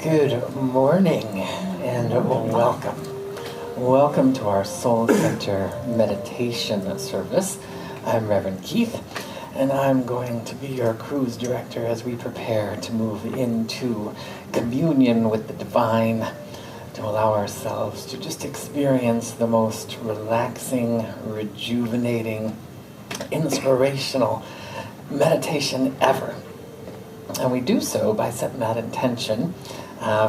Good morning and welcome. Welcome to our Soul Center meditation service. I'm Reverend Keith, and I'm going to be your cruise director as we prepare to move into communion with the divine, to allow ourselves to just experience the most relaxing, rejuvenating, inspirational meditation ever. And we do so by setting that intention.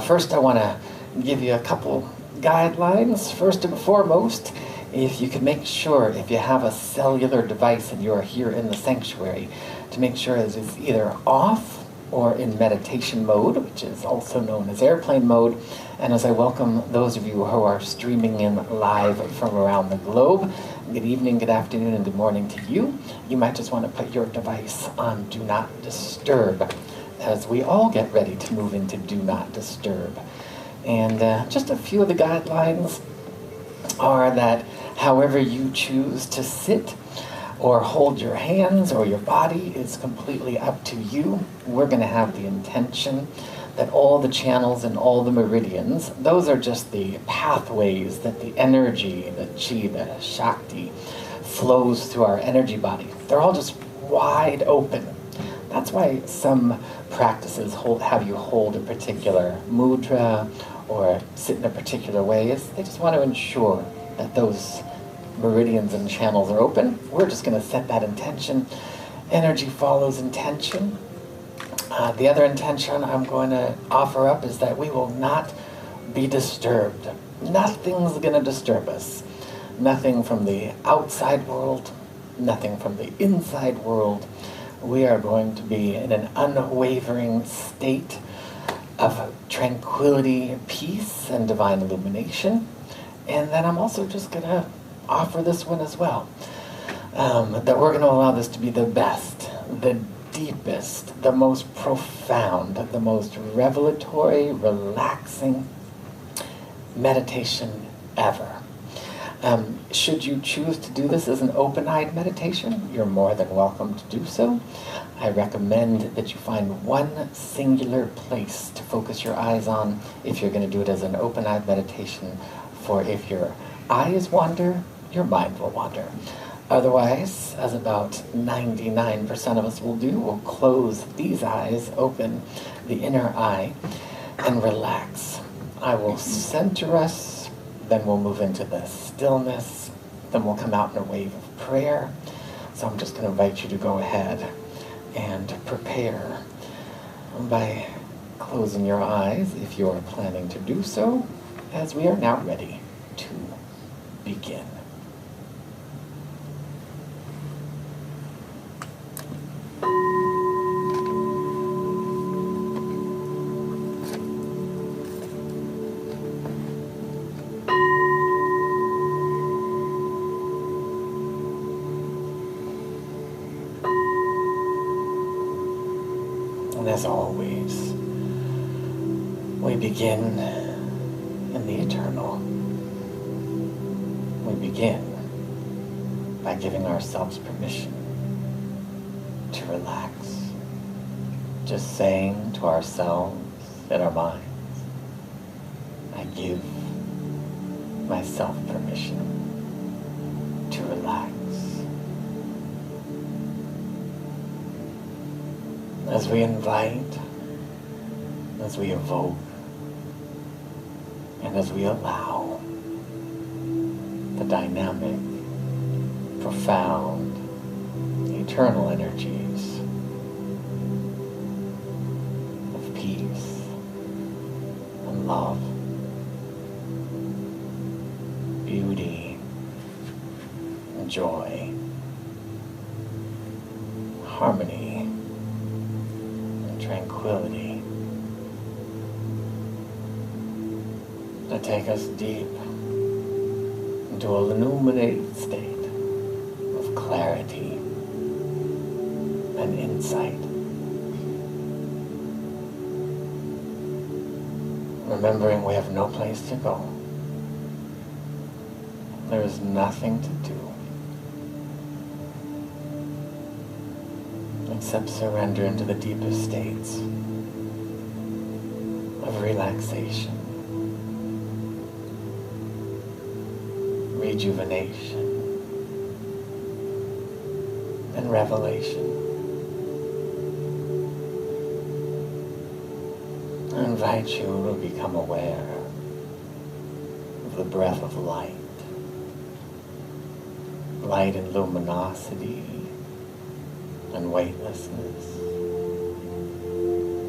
First, I want to give you a couple guidelines. First and foremost, if you can make sure, if you have a cellular device and you're here in the sanctuary, to make sure that it's either off or in meditation mode, which is also known as airplane mode. And as I welcome those of you who are streaming in live from around the globe, good evening, good afternoon, and good morning to you. You might just want to put your device on Do Not Disturb, as we all get ready to move into Do Not Disturb. And just a few of the guidelines are that however you choose to sit or hold your hands or your body is completely up to you. We're going to have the intention that all the channels and all the meridians, those are just the pathways that the energy, the chi, the shakti, flows through our energy body. They're all just wide open. That's why some practices have you hold a particular mudra or sit in a particular way. They just want to ensure that those meridians and channels are open. We're just going to set that intention. Energy follows intention. The other intention I'm going to offer up is that we will not be disturbed. Nothing's going to disturb us. Nothing from the outside world, nothing from the inside world. We are going to be in an unwavering state of tranquility, peace, and divine illumination. And then I'm also just going to offer this one as well, that we're going to allow this to be the best, the deepest, the most profound, the most revelatory, relaxing meditation ever. Should you choose to do this as an open-eyed meditation, you're more than welcome to do so. I recommend that you find one singular place to focus your eyes on if you're going to do it as an open-eyed meditation, for if your eyes wander, your mind will wander. Otherwise, as about 99% of us will do, we'll close these eyes, open the inner eye, and relax. I will center us, then we'll move into the stillness, then we'll come out in a wave of prayer. So I'm just going to invite you to go ahead and prepare by closing your eyes if you are planning to do so, as we are now ready to begin. As always, we begin in the eternal. We begin by giving ourselves permission to relax. Just saying to ourselves in our minds, I give myself permission to relax. As we invite, as we evoke, and as we allow the dynamic, profound, eternal energies of peace and love, beauty and joy, harmony, tranquility, to take us deep into an illuminated state of clarity and insight. Remembering we have no place to go. There is nothing to do except surrender into the deepest states of relaxation, rejuvenation, and revelation. I invite you to become aware of the breath of light, light and luminosity and weightlessness.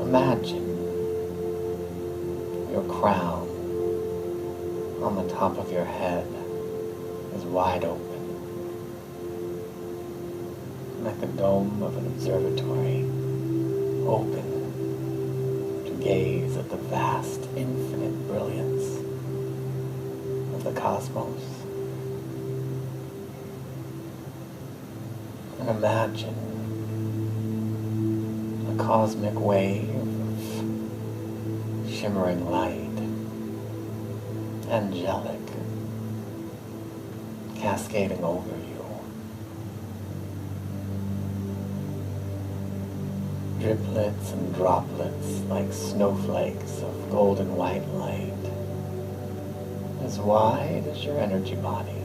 Imagine your crown on the top of your head is wide open, like the dome of an observatory, open to gaze at the vast, infinite brilliance of the cosmos. And imagine a cosmic wave of shimmering light, angelic, cascading over you. Driplets and droplets like snowflakes of golden white light, as wide as your energy body,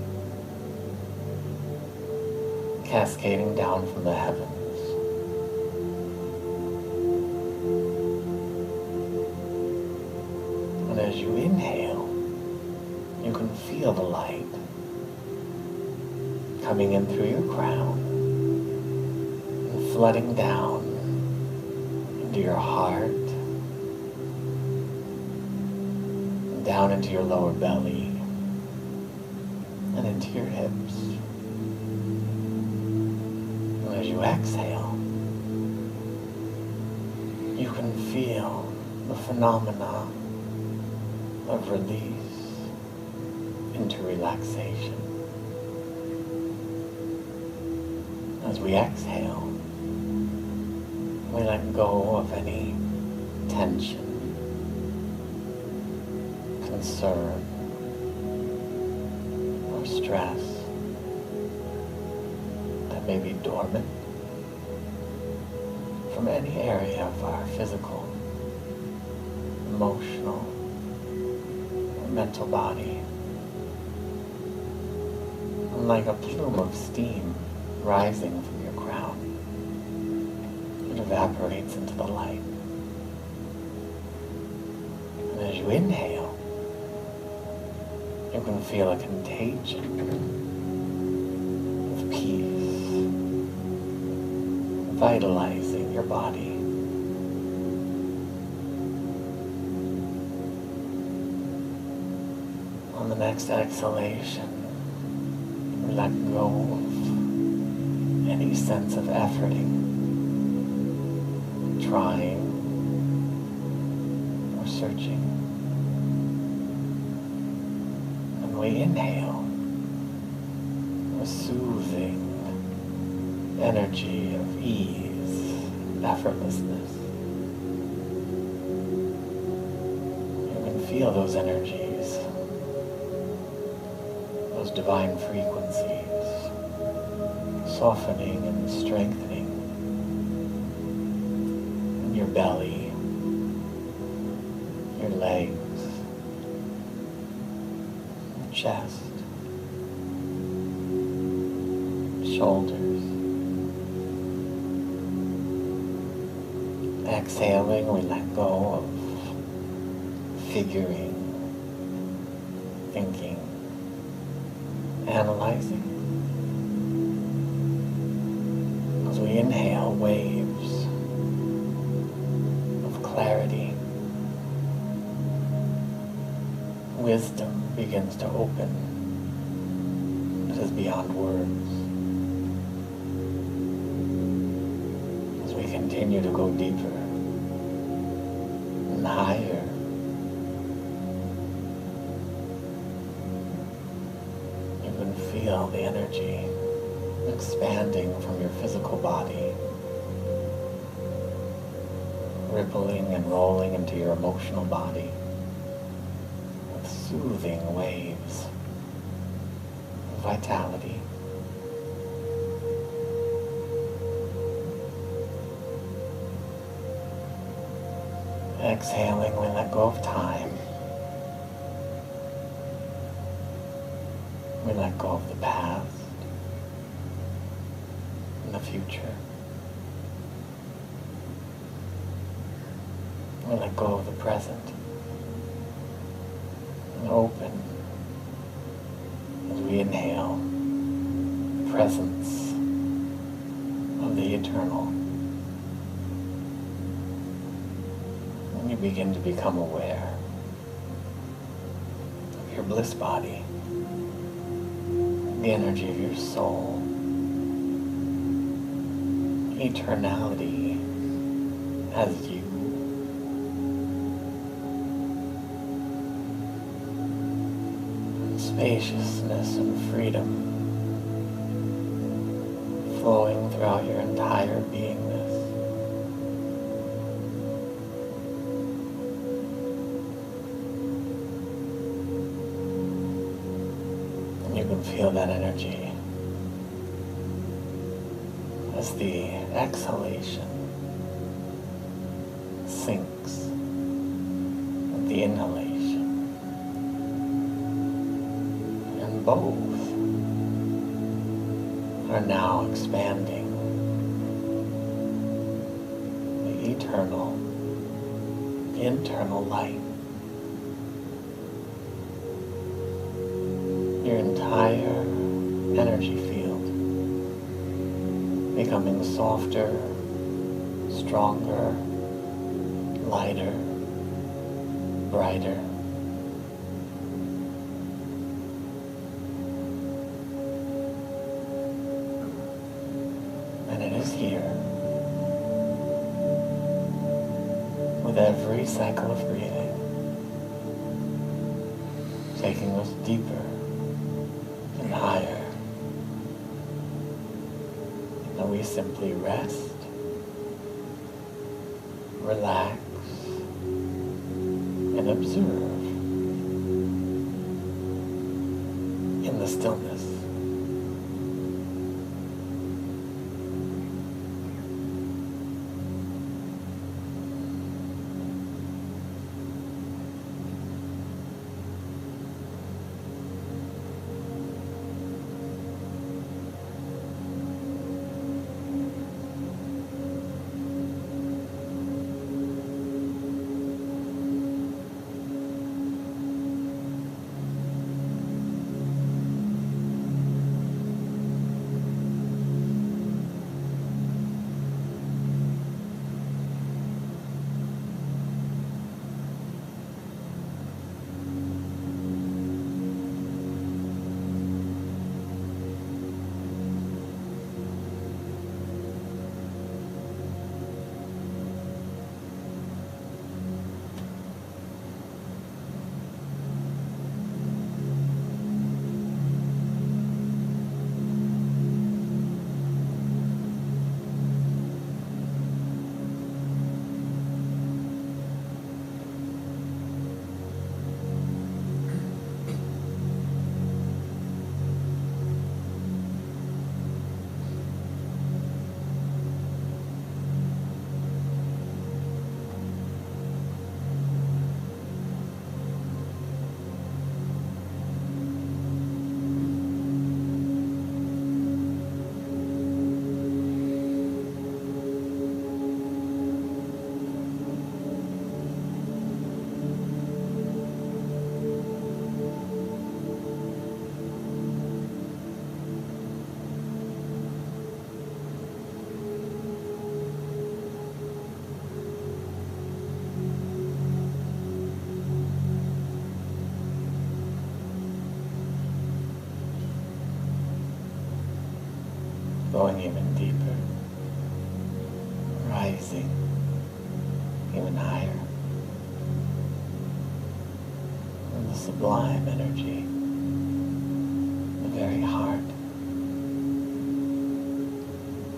cascading down from the heavens. And as you inhale, you can feel the light coming in through your crown and flooding down into your heart, down into your lower belly, and into your hips. And as you exhale, you can feel the phenomena of release into relaxation. As we exhale, we let go of any tension, concern, or stress that may be dormant from any area of our physical, emotional, or mental body. And like a plume of steam rising from your crown, it evaporates into the light. And as you inhale, you can feel a contagion of peace, vitalizing your body. On the next exhalation, let go of any sense of efforting, trying, or searching. And we inhale a soothing energy of ease, effortlessness. You can feel those energies, those divine frequencies, softening and strengthening in your belly, your legs, your chest, shoulders. Exhaling, we let go of figuring, thinking, analyzing. As we inhale, waves of clarity, wisdom begins to open. It is beyond words. As we continue to go deeper and higher, you can feel the energy expanding from your physical body, rippling and rolling into your emotional body with soothing waves of vitality. Exhaling, we let go of time. We let go of the past and the future. We let go of the present and open as we inhale the presence of the eternal. And you begin to become aware of your bliss body, the energy of your soul, eternality as you. Spaciousness and freedom flowing throughout your entire beingness. And you can feel that energy as the exhalation sinks with the inhalation. Both are now expanding the eternal, internal light. Your entire energy field becoming softer, stronger, lighter, brighter. And it is here, with every cycle of breathing, taking us deeper and higher, and we simply rest, relax, and observe in the stillness. Going even deeper, rising even higher, in the sublime energy, the very heart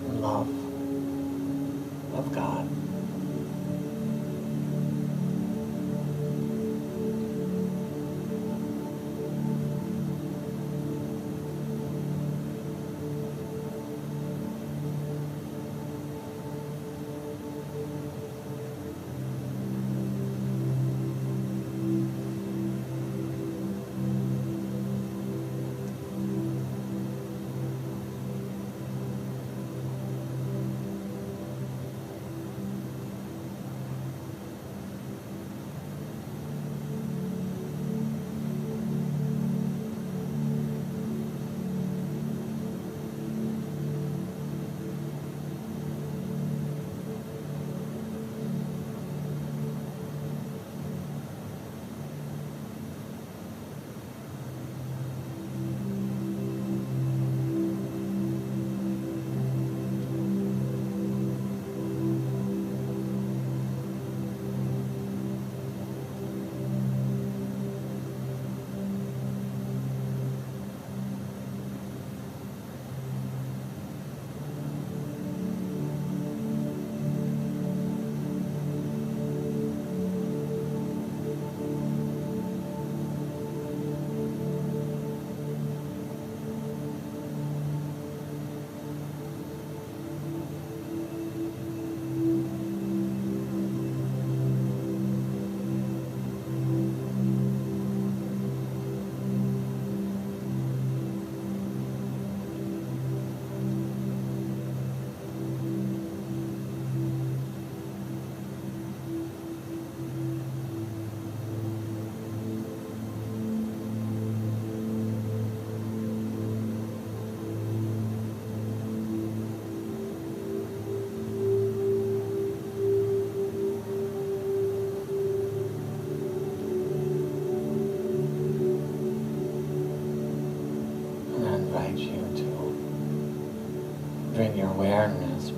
and love of God.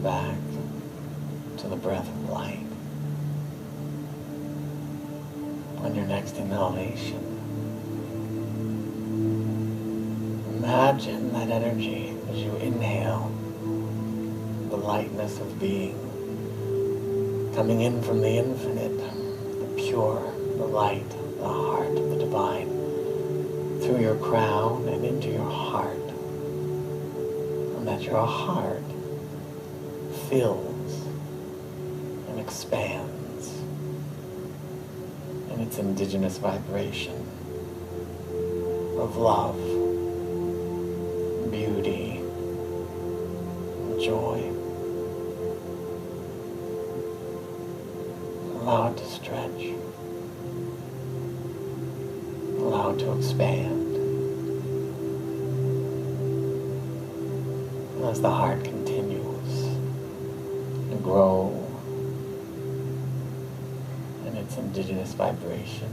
back to the breath of light. On your next inhalation, imagine that energy as you inhale, the lightness of being, coming in from the infinite, the pure, the light, the heart of the divine, through your crown and into your heart. And that your heart fills and expands in its indigenous vibration of love, beauty, and joy. Allow it to stretch. Allow it to expand. As the heart continues to grow in its indigenous vibration,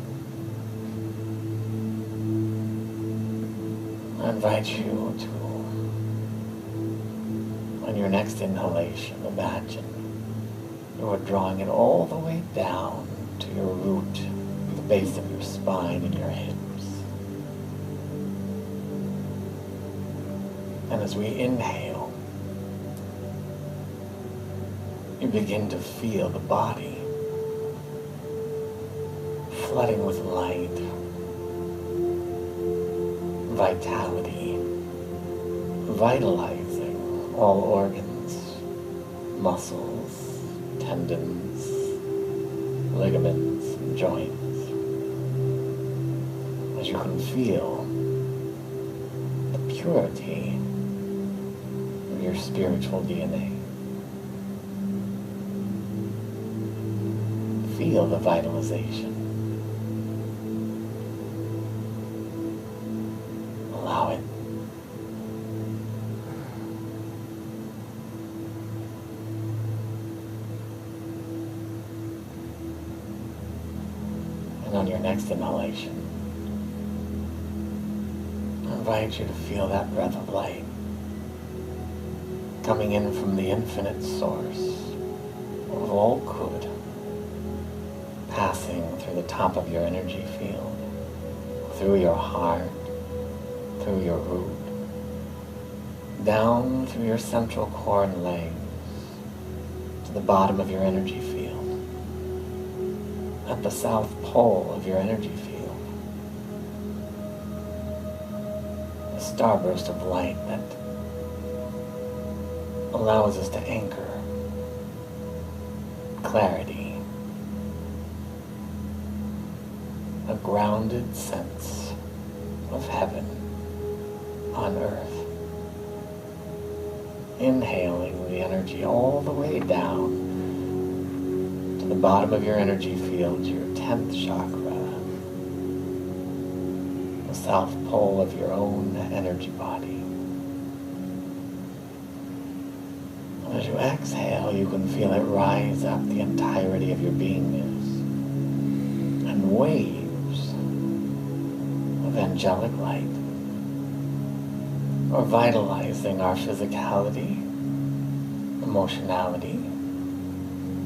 I invite you to, on your next inhalation, imagine you are drawing it all the way down to your root, the base of your spine and your hips. And as we inhale, you begin to feel the body flooding with light, vitality, vitalizing all organs, muscles, tendons, ligaments, and joints. As you can feel the purity of your spiritual DNA. Feel the vitalization. Allow it. And on your next inhalation, I invite you to feel that breath of light coming in from the infinite source of all good, passing through the top of your energy field, through your heart, through your root, down through your central core and legs, to the bottom of your energy field, at the south pole of your energy field, a starburst of light that allows us to anchor clarity, a grounded sense of heaven on earth. Inhaling the energy all the way down to the bottom of your energy field, your 10th chakra, the south pole of your own energy body. As you exhale, you can feel it rise up the entirety of your beingness, and waves of angelic light are vitalizing our physicality, emotionality,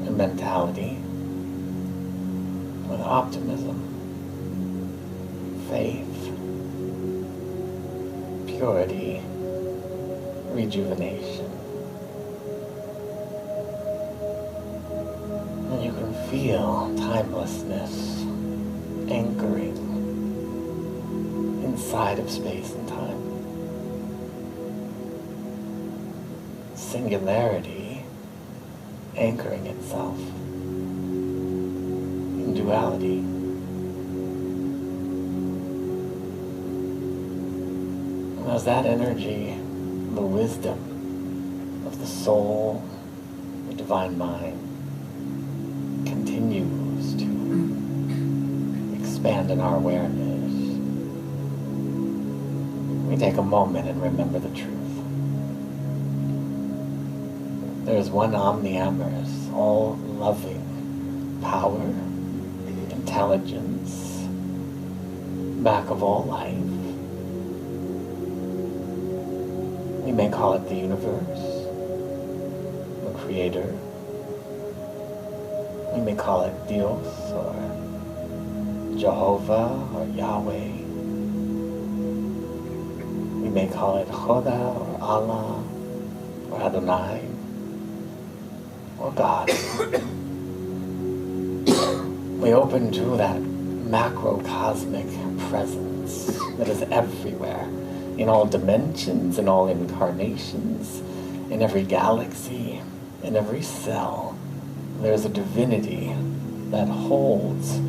and mentality with optimism, faith, purity, rejuvenation. And you can feel timelessness anchoring inside of space and time. Singularity anchoring itself in duality. And as that energy, the wisdom of the soul, the divine mind, continues to expand in our awareness, we take a moment and remember the truth. There is one omniamorous, all-loving power, intelligence, back of all life. We may call it the universe, the creator. We may call it Dios or Jehovah or Yahweh. We may call it Choda or Allah or Adonai or God. We open to that macrocosmic presence that is everywhere, in all dimensions, in all incarnations, in every galaxy, in every cell. There's a divinity that holds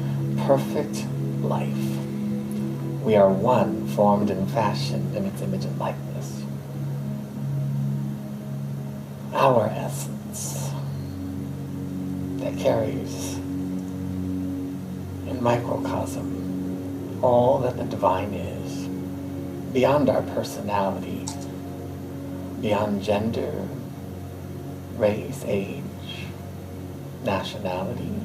perfect life. We are one, formed and fashioned in its image and likeness. Our essence that carries in microcosm all that the divine is, beyond our personality, beyond gender, race, age, nationality,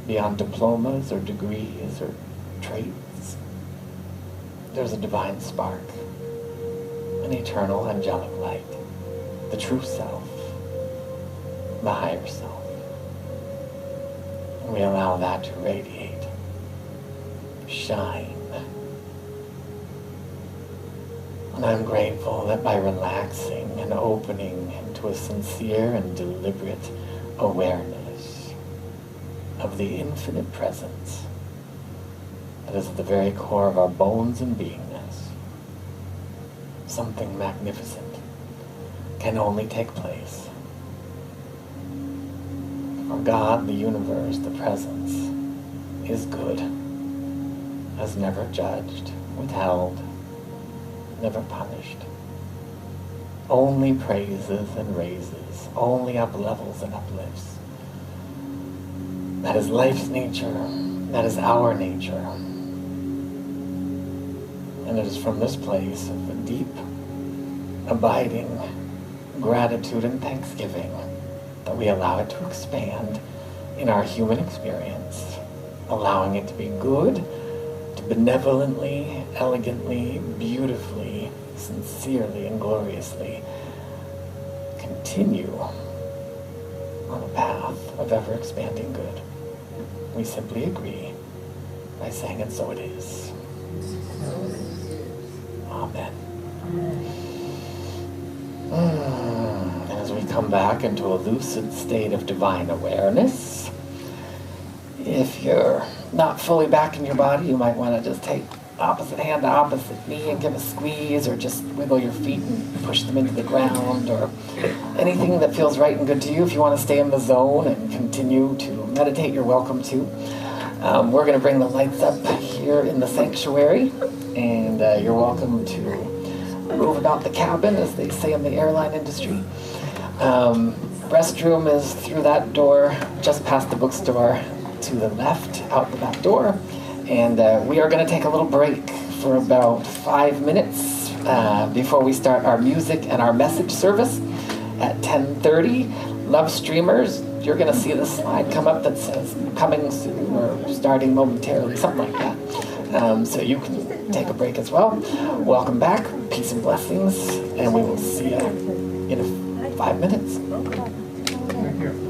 beyond diplomas or degrees or traits. There's a divine spark, an eternal angelic light, the true self, the higher self. And we allow that to radiate, shine. And I'm grateful that by relaxing and opening into a sincere and deliberate awareness of the infinite presence that is at the very core of our bones and beingness, something magnificent can only take place. For God, the universe, the presence, is good, has never judged, withheld, never punished, only praises and raises, only uplevels and uplifts. That is life's nature, that is our nature. And it is from this place of a deep, abiding gratitude and thanksgiving that we allow it to expand in our human experience, allowing it to be good, to benevolently, elegantly, beautifully, sincerely, and gloriously continue on a path of ever-expanding good. We simply agree by saying, and so it is. Amen. And as we come back into a lucid state of divine awareness, if you're not fully back in your body, you might want to just take opposite hand to opposite knee and give a squeeze, or just wiggle your feet and push them into the ground, or anything that feels right and good to you. If you want to stay in the zone and continue to meditate, you're welcome to. We're going to bring the lights up here in the sanctuary, and you're welcome to move about the cabin, as they say in the airline industry. Restroom is through that door, just past the bookstore to the left, out the back door. And we are going to take a little break for about 5 minutes before we start our music and our message service at 10:30. Love streamers, you're going to see the slide come up that says coming soon or starting momentarily, something like that. So you can take a break as well. Welcome back, peace and blessings, and we will see you in 5 minutes. Thank you.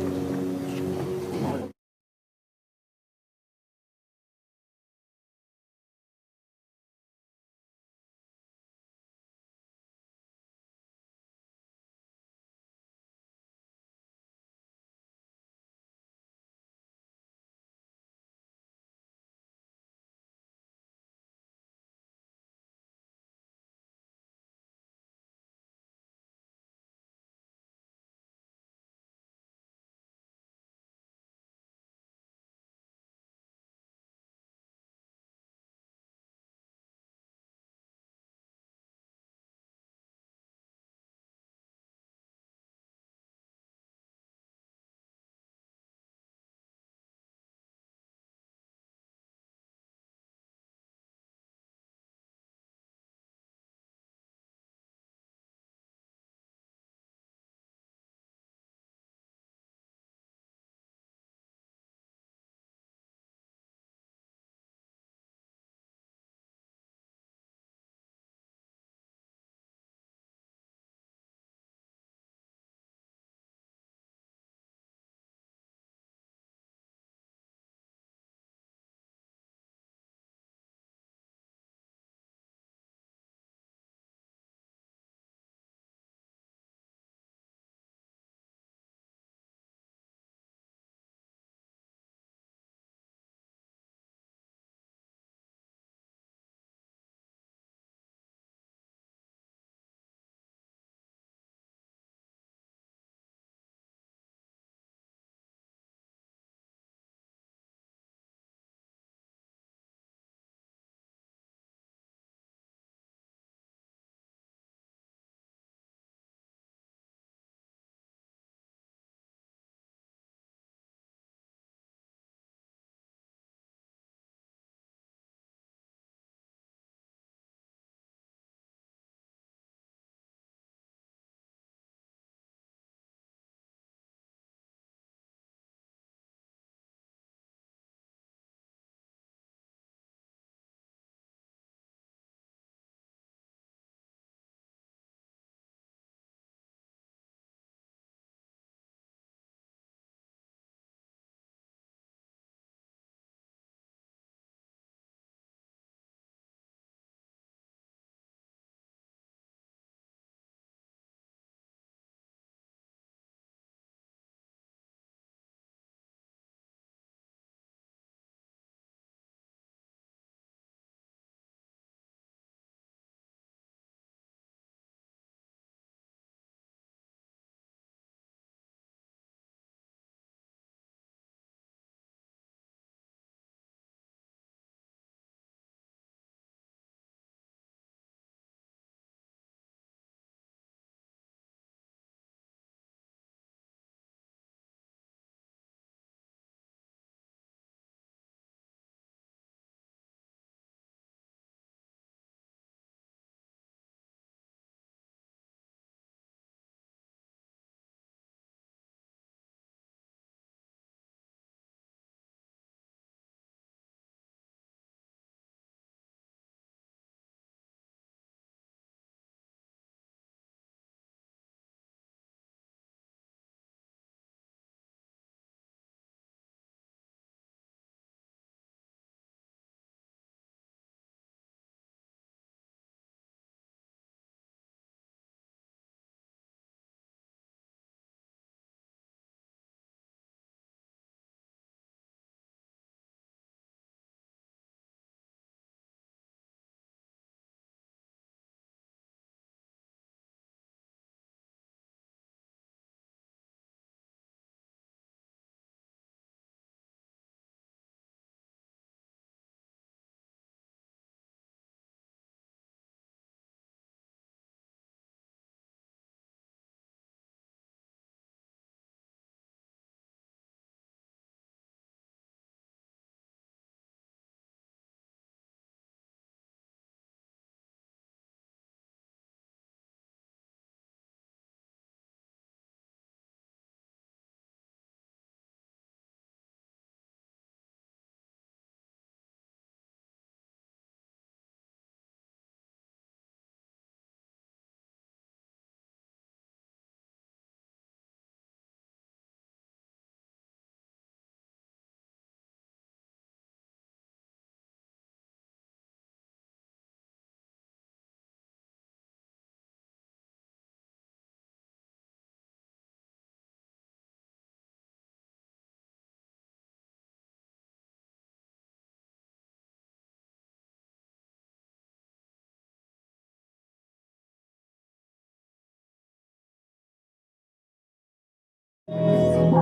Good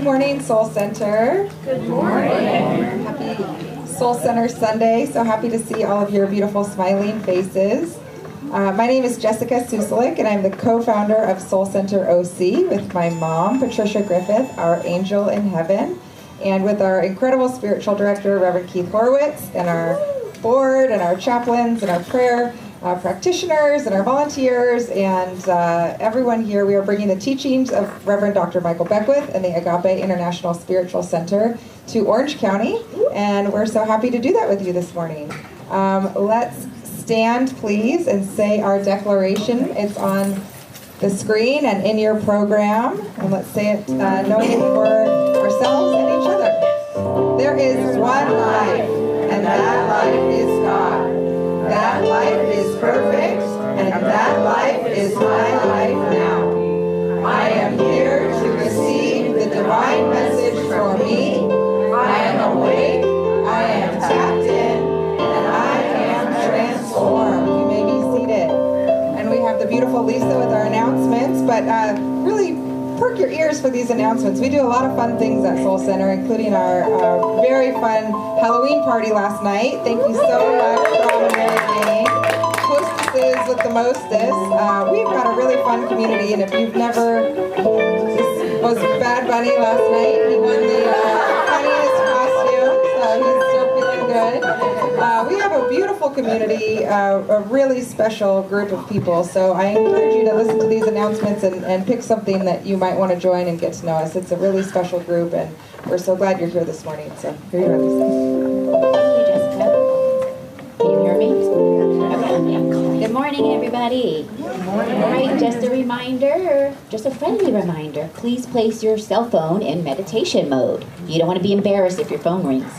morning, Soul Center. Good morning. Happy Soul Center Sunday. So happy to see all of your beautiful smiling faces. My name is Jessica Susalik, and I'm the co-founder of Soul Center OC with my mom, Patricia Griffith, our angel in heaven, and with our incredible spiritual director, Reverend Keith Horwitz, and our board, and our chaplains, and our prayer practitioners, and our volunteers, and everyone here. We are bringing the teachings of Reverend Dr. Michael Beckwith and the Agape International Spiritual Center to Orange County, and we're so happy to do that with you this morning. Let's stand, please, and say our declaration. It's on the screen and in your program, and let's say it knowing it for ourselves and each other. There is one life, and that life is God. That life is perfect, and that life is my life now. I am here to receive the divine message for me. I am awake, I am tapped in, and I am transformed. You may be seated. And we have the beautiful Lisa with our announcements, but really perk your ears for these announcements. We do a lot of fun things at Soul Center, including our very fun Halloween party last night. Thank you so much, Rob and Mary Jane. Hostesses with the mostest. We've got a really fun community, and if you've never, this was Bad Bunny last night. He won the funniest costume, so he's still feeling good. We have a beautiful community, a really special group of people, so I encourage you to listen to these announcements and pick something that you might want to join and get to know us. It's a really special group, and we're so glad you're here this morning. So here you are, Lisa. Thank you, Jessica. Can you hear me? Good morning, everybody. Good morning. All right, just a reminder, just a friendly reminder, please place your cell phone in meditation mode. You don't want to be embarrassed if your phone rings.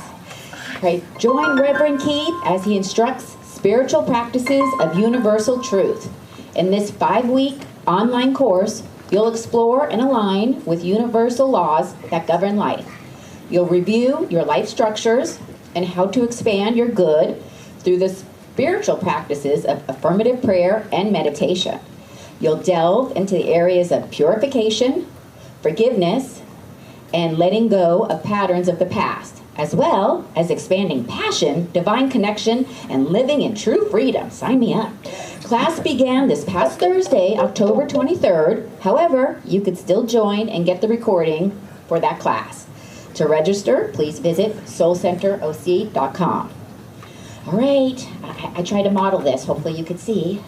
Right. Join Reverend Keith as he instructs spiritual practices of universal truth. In this 5-week online course, you'll explore and align with universal laws that govern life. You'll review your life structures and how to expand your good through the spiritual practices of affirmative prayer and meditation. You'll delve into the areas of purification, forgiveness, and letting go of patterns of the past, as well as expanding passion, divine connection, and living in true freedom. Sign me up. Class began this past Thursday, October 23rd. However, you could still join and get the recording for that class. To register, please visit soulcenteroc.com. All right, I tried to model this. Hopefully you could see.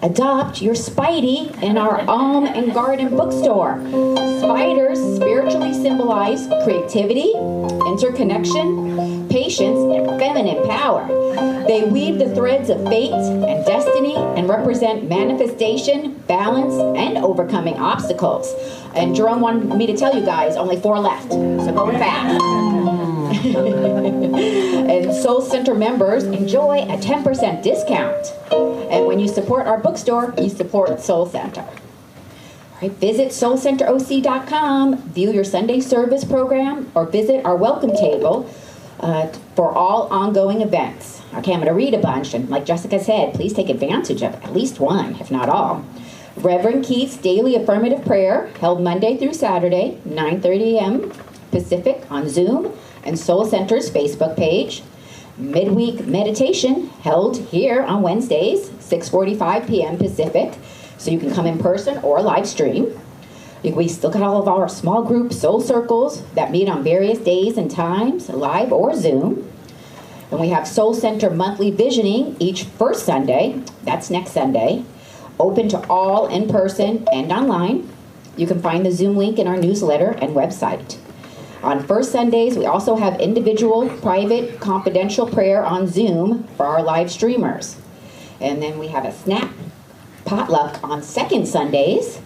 Adopt your Spidey in our Alm and Garden bookstore. Spiders spiritually symbolize creativity, interconnection, patience, and feminine power. They weave the threads of fate and destiny and represent manifestation, balance, and overcoming obstacles. And Jerome wanted me to tell you guys, only 4 left, so go fast. And Soul Center members enjoy a 10% discount. And when you support our bookstore, you support Soul Center. All right, visit soulcenteroc.com, view your Sunday service program, or visit our welcome table for all ongoing events. Okay, I'm going to read a bunch, and like Jessica said, please take advantage of at least one, if not all. Reverend Keith's Daily Affirmative Prayer, held Monday through Saturday, 9:30 a.m. Pacific on Zoom and Soul Center's Facebook page. Midweek meditation held here on Wednesdays, 6:45 p.m. Pacific, so you can come in person or live stream. We still got all of our small group soul circles that meet on various days and times, live or Zoom. And we have Soul Center monthly visioning each first Sunday, that's next Sunday, open to all in person and online. You can find the Zoom link in our newsletter and website. On first Sundays, we also have individual, private, confidential prayer on Zoom for our live streamers. And then we have a snack potluck on second Sundays.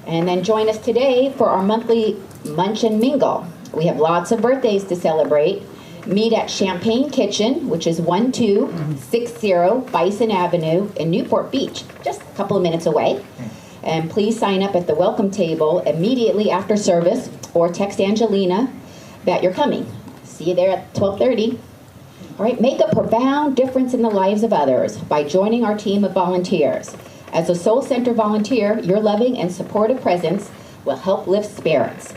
And then join us today for our monthly Munch and Mingle. We have lots of birthdays to celebrate. Meet at Champagne Kitchen, which is 1260 Bison Avenue in Newport Beach, just a couple of minutes away. And please sign up at the welcome table immediately after service or text Angelina that you're coming. See you there at 12:30. All right, make a profound difference in the lives of others by joining our team of volunteers. As a Soul Center volunteer, your loving and supportive presence will help lift spirits.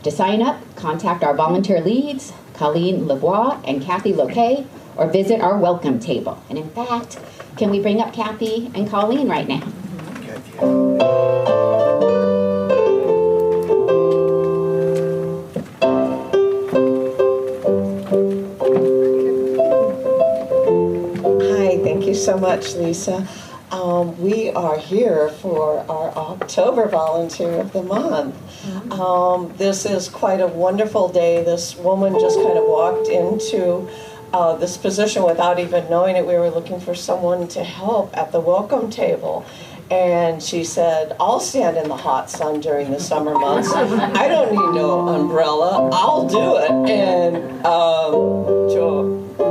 To sign up, contact our volunteer leads, Colleen Lavoie and Kathy Loquet, or visit our welcome table. And in fact, can we bring up Kathy and Colleen right now? Hi, thank you so much, Lisa. We are here for our October Volunteer of the Month. This is quite a wonderful day. This woman just kind of walked into this position without even knowing it. We were looking for someone to help at the welcome table. And she said, I'll stand in the hot sun during the summer months. I don't need no umbrella. I'll do it. And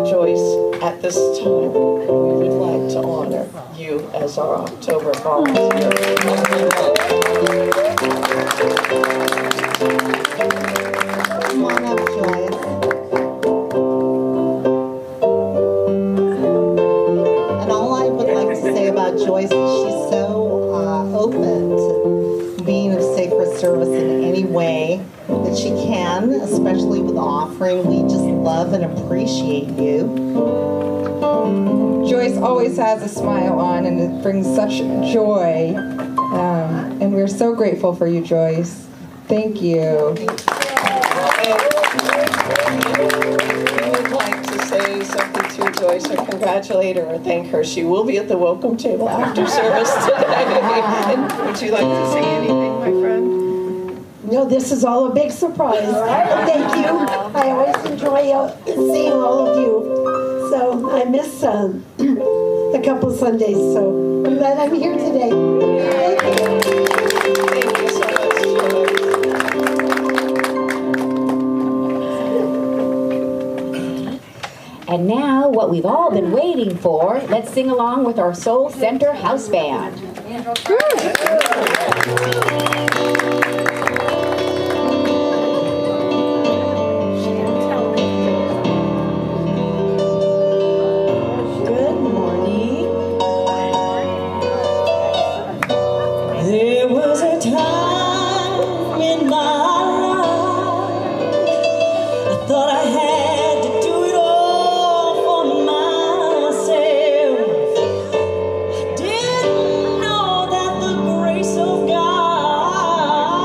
Joyce, at this time, we would like to honor you as our October volunteer. Come on up, Joyce. And all I would like to say about Joyce is she's so open to being of sacred service in any way that she can, especially with the offering. We just love and appreciate you. Joyce always has a smile on, and it brings such joy. And we're so grateful for you, Joyce. Thank you. We would like to say something to Joyce, or congratulate her, or thank her. She will be at the welcome table after service today. Would you like to say anything, my friend? No, this is all a big surprise. Thank you. I always enjoy seeing all of you. So I miss a couple Sundays, so I'm glad I'm here today. Thank you. Thank you so much, Joyce. And now, what we've all been waiting for, let's sing along with our Soul Center House Band. There was a time in my life I thought I had to do it all for myself. I didn't know that the grace of God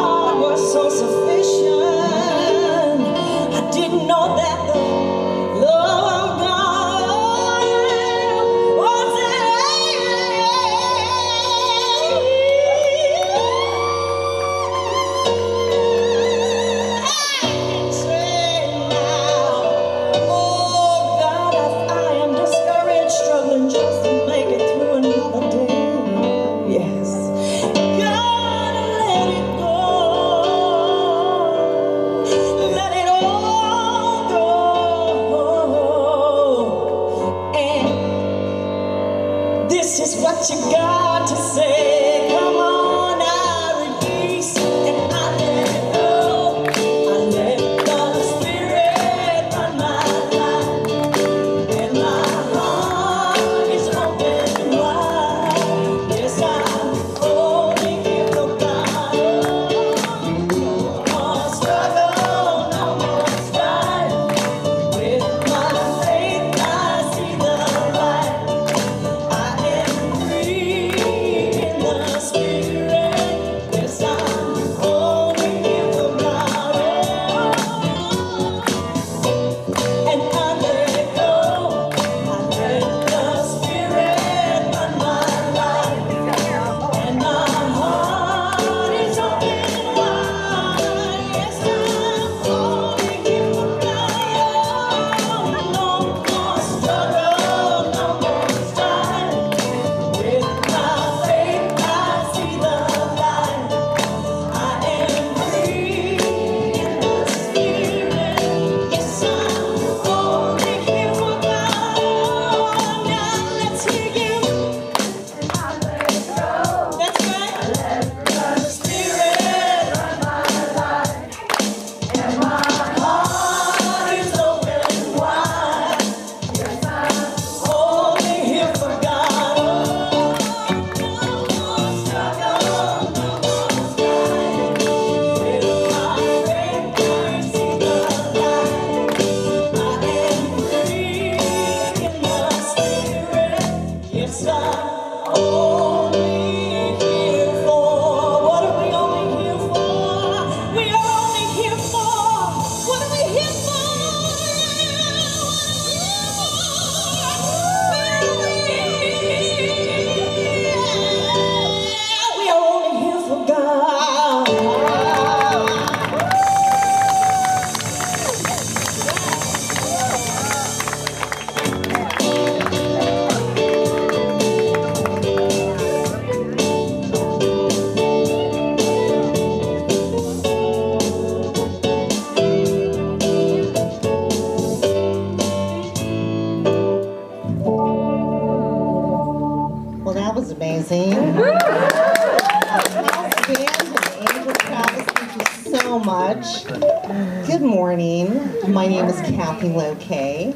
morning. My name is Kathy Lokay,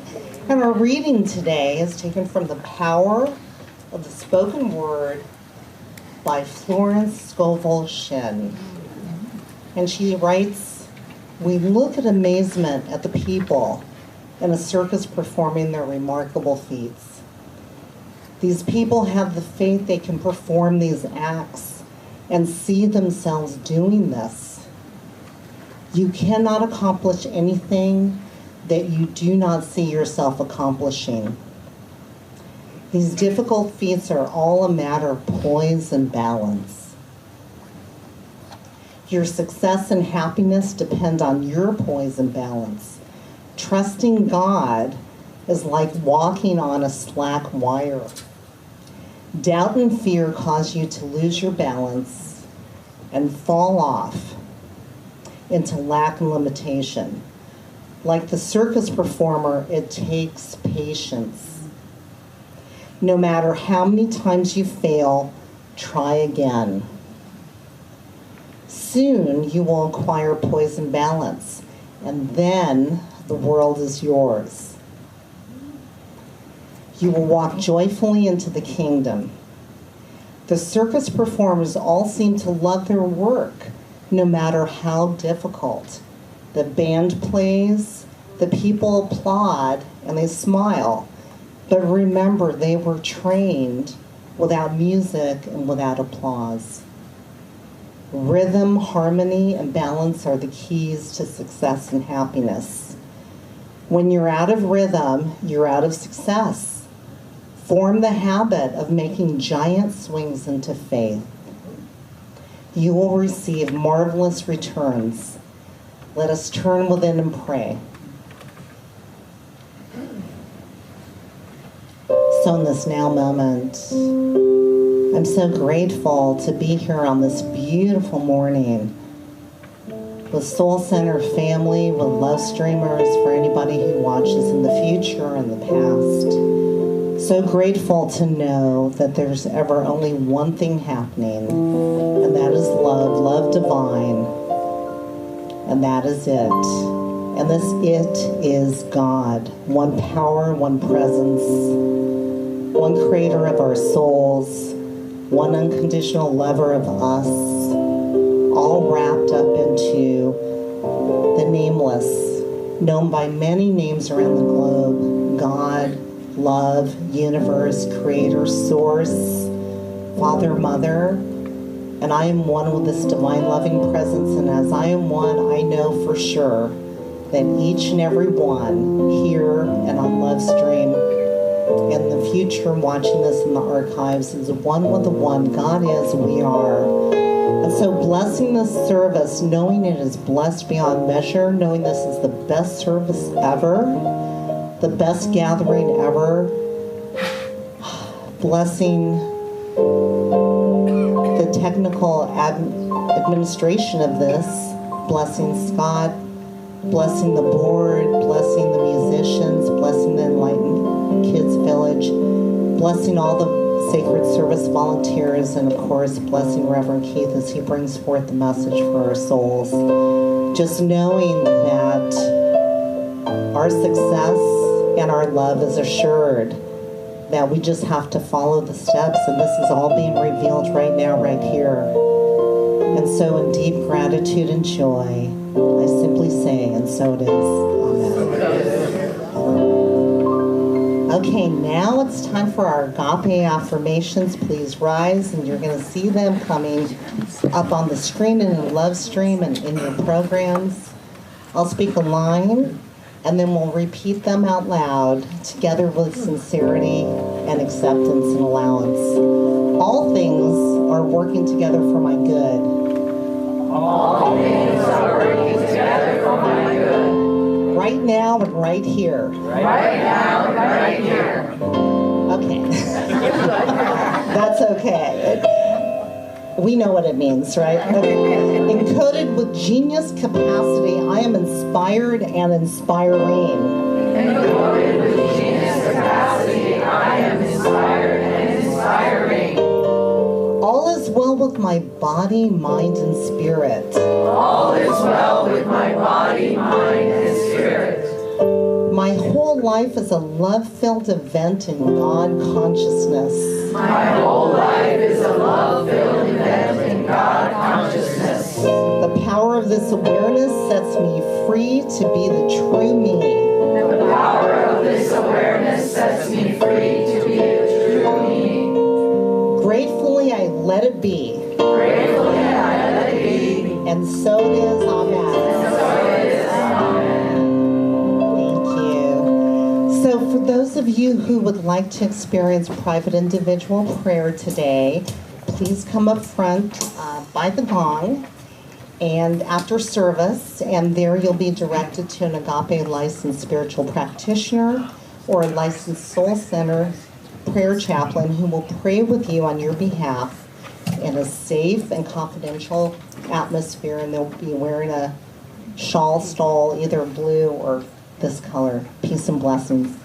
and our reading today is taken from The Power of the Spoken Word by Florence Scovel Shinn. And she writes, "We look at amazement at the people in a circus performing their remarkable feats. These people have the faith they can perform these acts and see themselves doing this. You cannot accomplish anything that you do not see yourself accomplishing. These difficult feats are all a matter of poise and balance. Your success and happiness depend on your poise and balance. Trusting God is like walking on a slack wire. Doubt and fear cause you to lose your balance and fall off into lack and limitation. Like the circus performer, it takes patience. No matter how many times you fail, try again. Soon you will acquire poise and balance, and then the world is yours. You will walk joyfully into the kingdom. The circus performers all seem to love their work, no matter how difficult. The band plays, the people applaud, and they smile. But remember, they were trained without music and without applause. Rhythm, harmony, and balance are the keys to success and happiness. When you're out of rhythm, you're out of success. Form the habit of making giant swings into faith. You will receive marvelous returns. Let us turn within and pray. So in this now moment, I'm so grateful to be here on this beautiful morning with Soul Center family, with love streamers, for anybody who watches in the future and the past. So grateful to know that there's ever only one thing happening, and that is love, love divine, and that is it. And this it is God, one power, one presence, one creator of our souls, one unconditional lover of us, all wrapped up into the nameless, known by many names around the globe: God, love, universe, creator, source, Father, Mother. And I am one with this divine loving presence, and as I am one, I know for sure that each and every one here and on Love Stream, in the future watching this in the archives, is one with the one. God is, we are. And so blessing this service, knowing it is blessed beyond measure, knowing this is the best service ever, the best gathering ever, blessing the technical administration of this, blessing Scott, blessing the board, blessing the musicians, blessing the Enlightened Kids Village, blessing all the Sacred Service volunteers, and of course blessing Reverend Keith as he brings forth the message for our souls. Just knowing that our success and our love is assured, that we just have to follow the steps, and this is all being revealed right now, right here. And so in deep gratitude and joy, I simply say, and so it is. Amen. Okay, now it's time for our agape affirmations. Please rise, and you're going to see them coming up on the screen in the Love Stream and in your programs. I'll speak a line, and then we'll repeat them out loud, together with sincerity and acceptance and allowance. All things are working together for my good. All things are working together for my good. Right now and right here. Right now and right here. Okay. That's okay. We know what it means, right? Okay. Encoded with genius capacity, I am inspired and inspiring. Encoded with genius capacity, I am inspired and inspiring. All is well with my body, mind, and spirit. All is well with my body, mind, and spirit. My whole life is a love-filled event in God consciousness. My whole life is a love-filled event in God consciousness. The power of this awareness sets me free to be the true me. The power of this awareness sets me free to be the true me. Gratefully, I let it be. Gratefully, I let it be. And so it is. Amen. And so it is. Amen. Thank you. So for those of you who would like to experience private individual prayer today, please come up front by the gong and after service, and there you'll be directed to an Agape licensed spiritual practitioner or a licensed Soul Center prayer chaplain who will pray with you on your behalf in a safe and confidential atmosphere, and they'll be wearing a shawl stole, either blue or this color. Peace and blessings.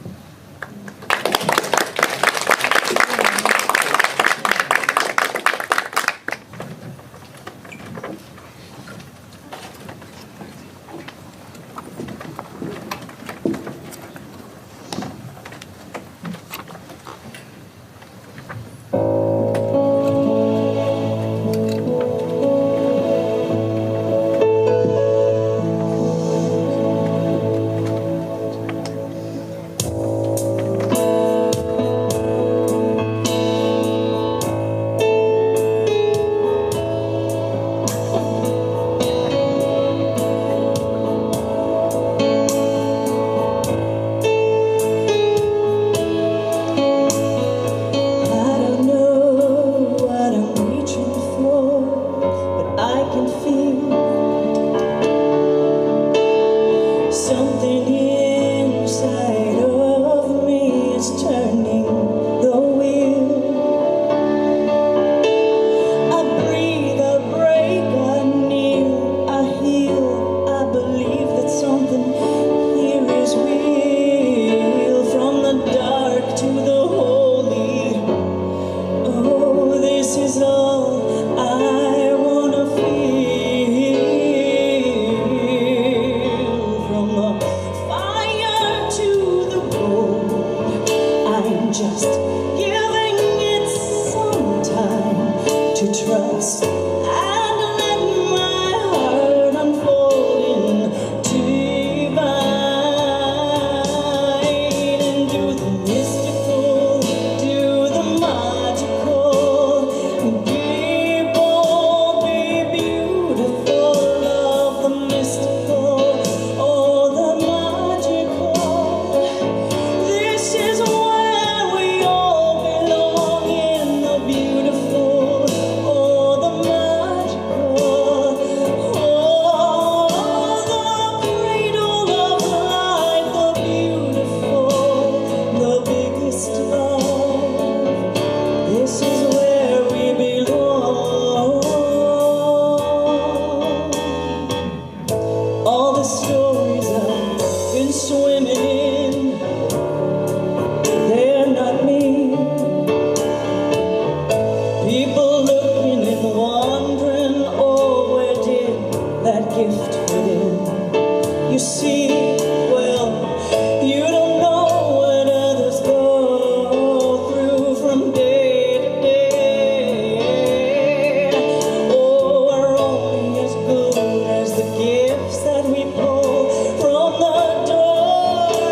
That we pull from the door.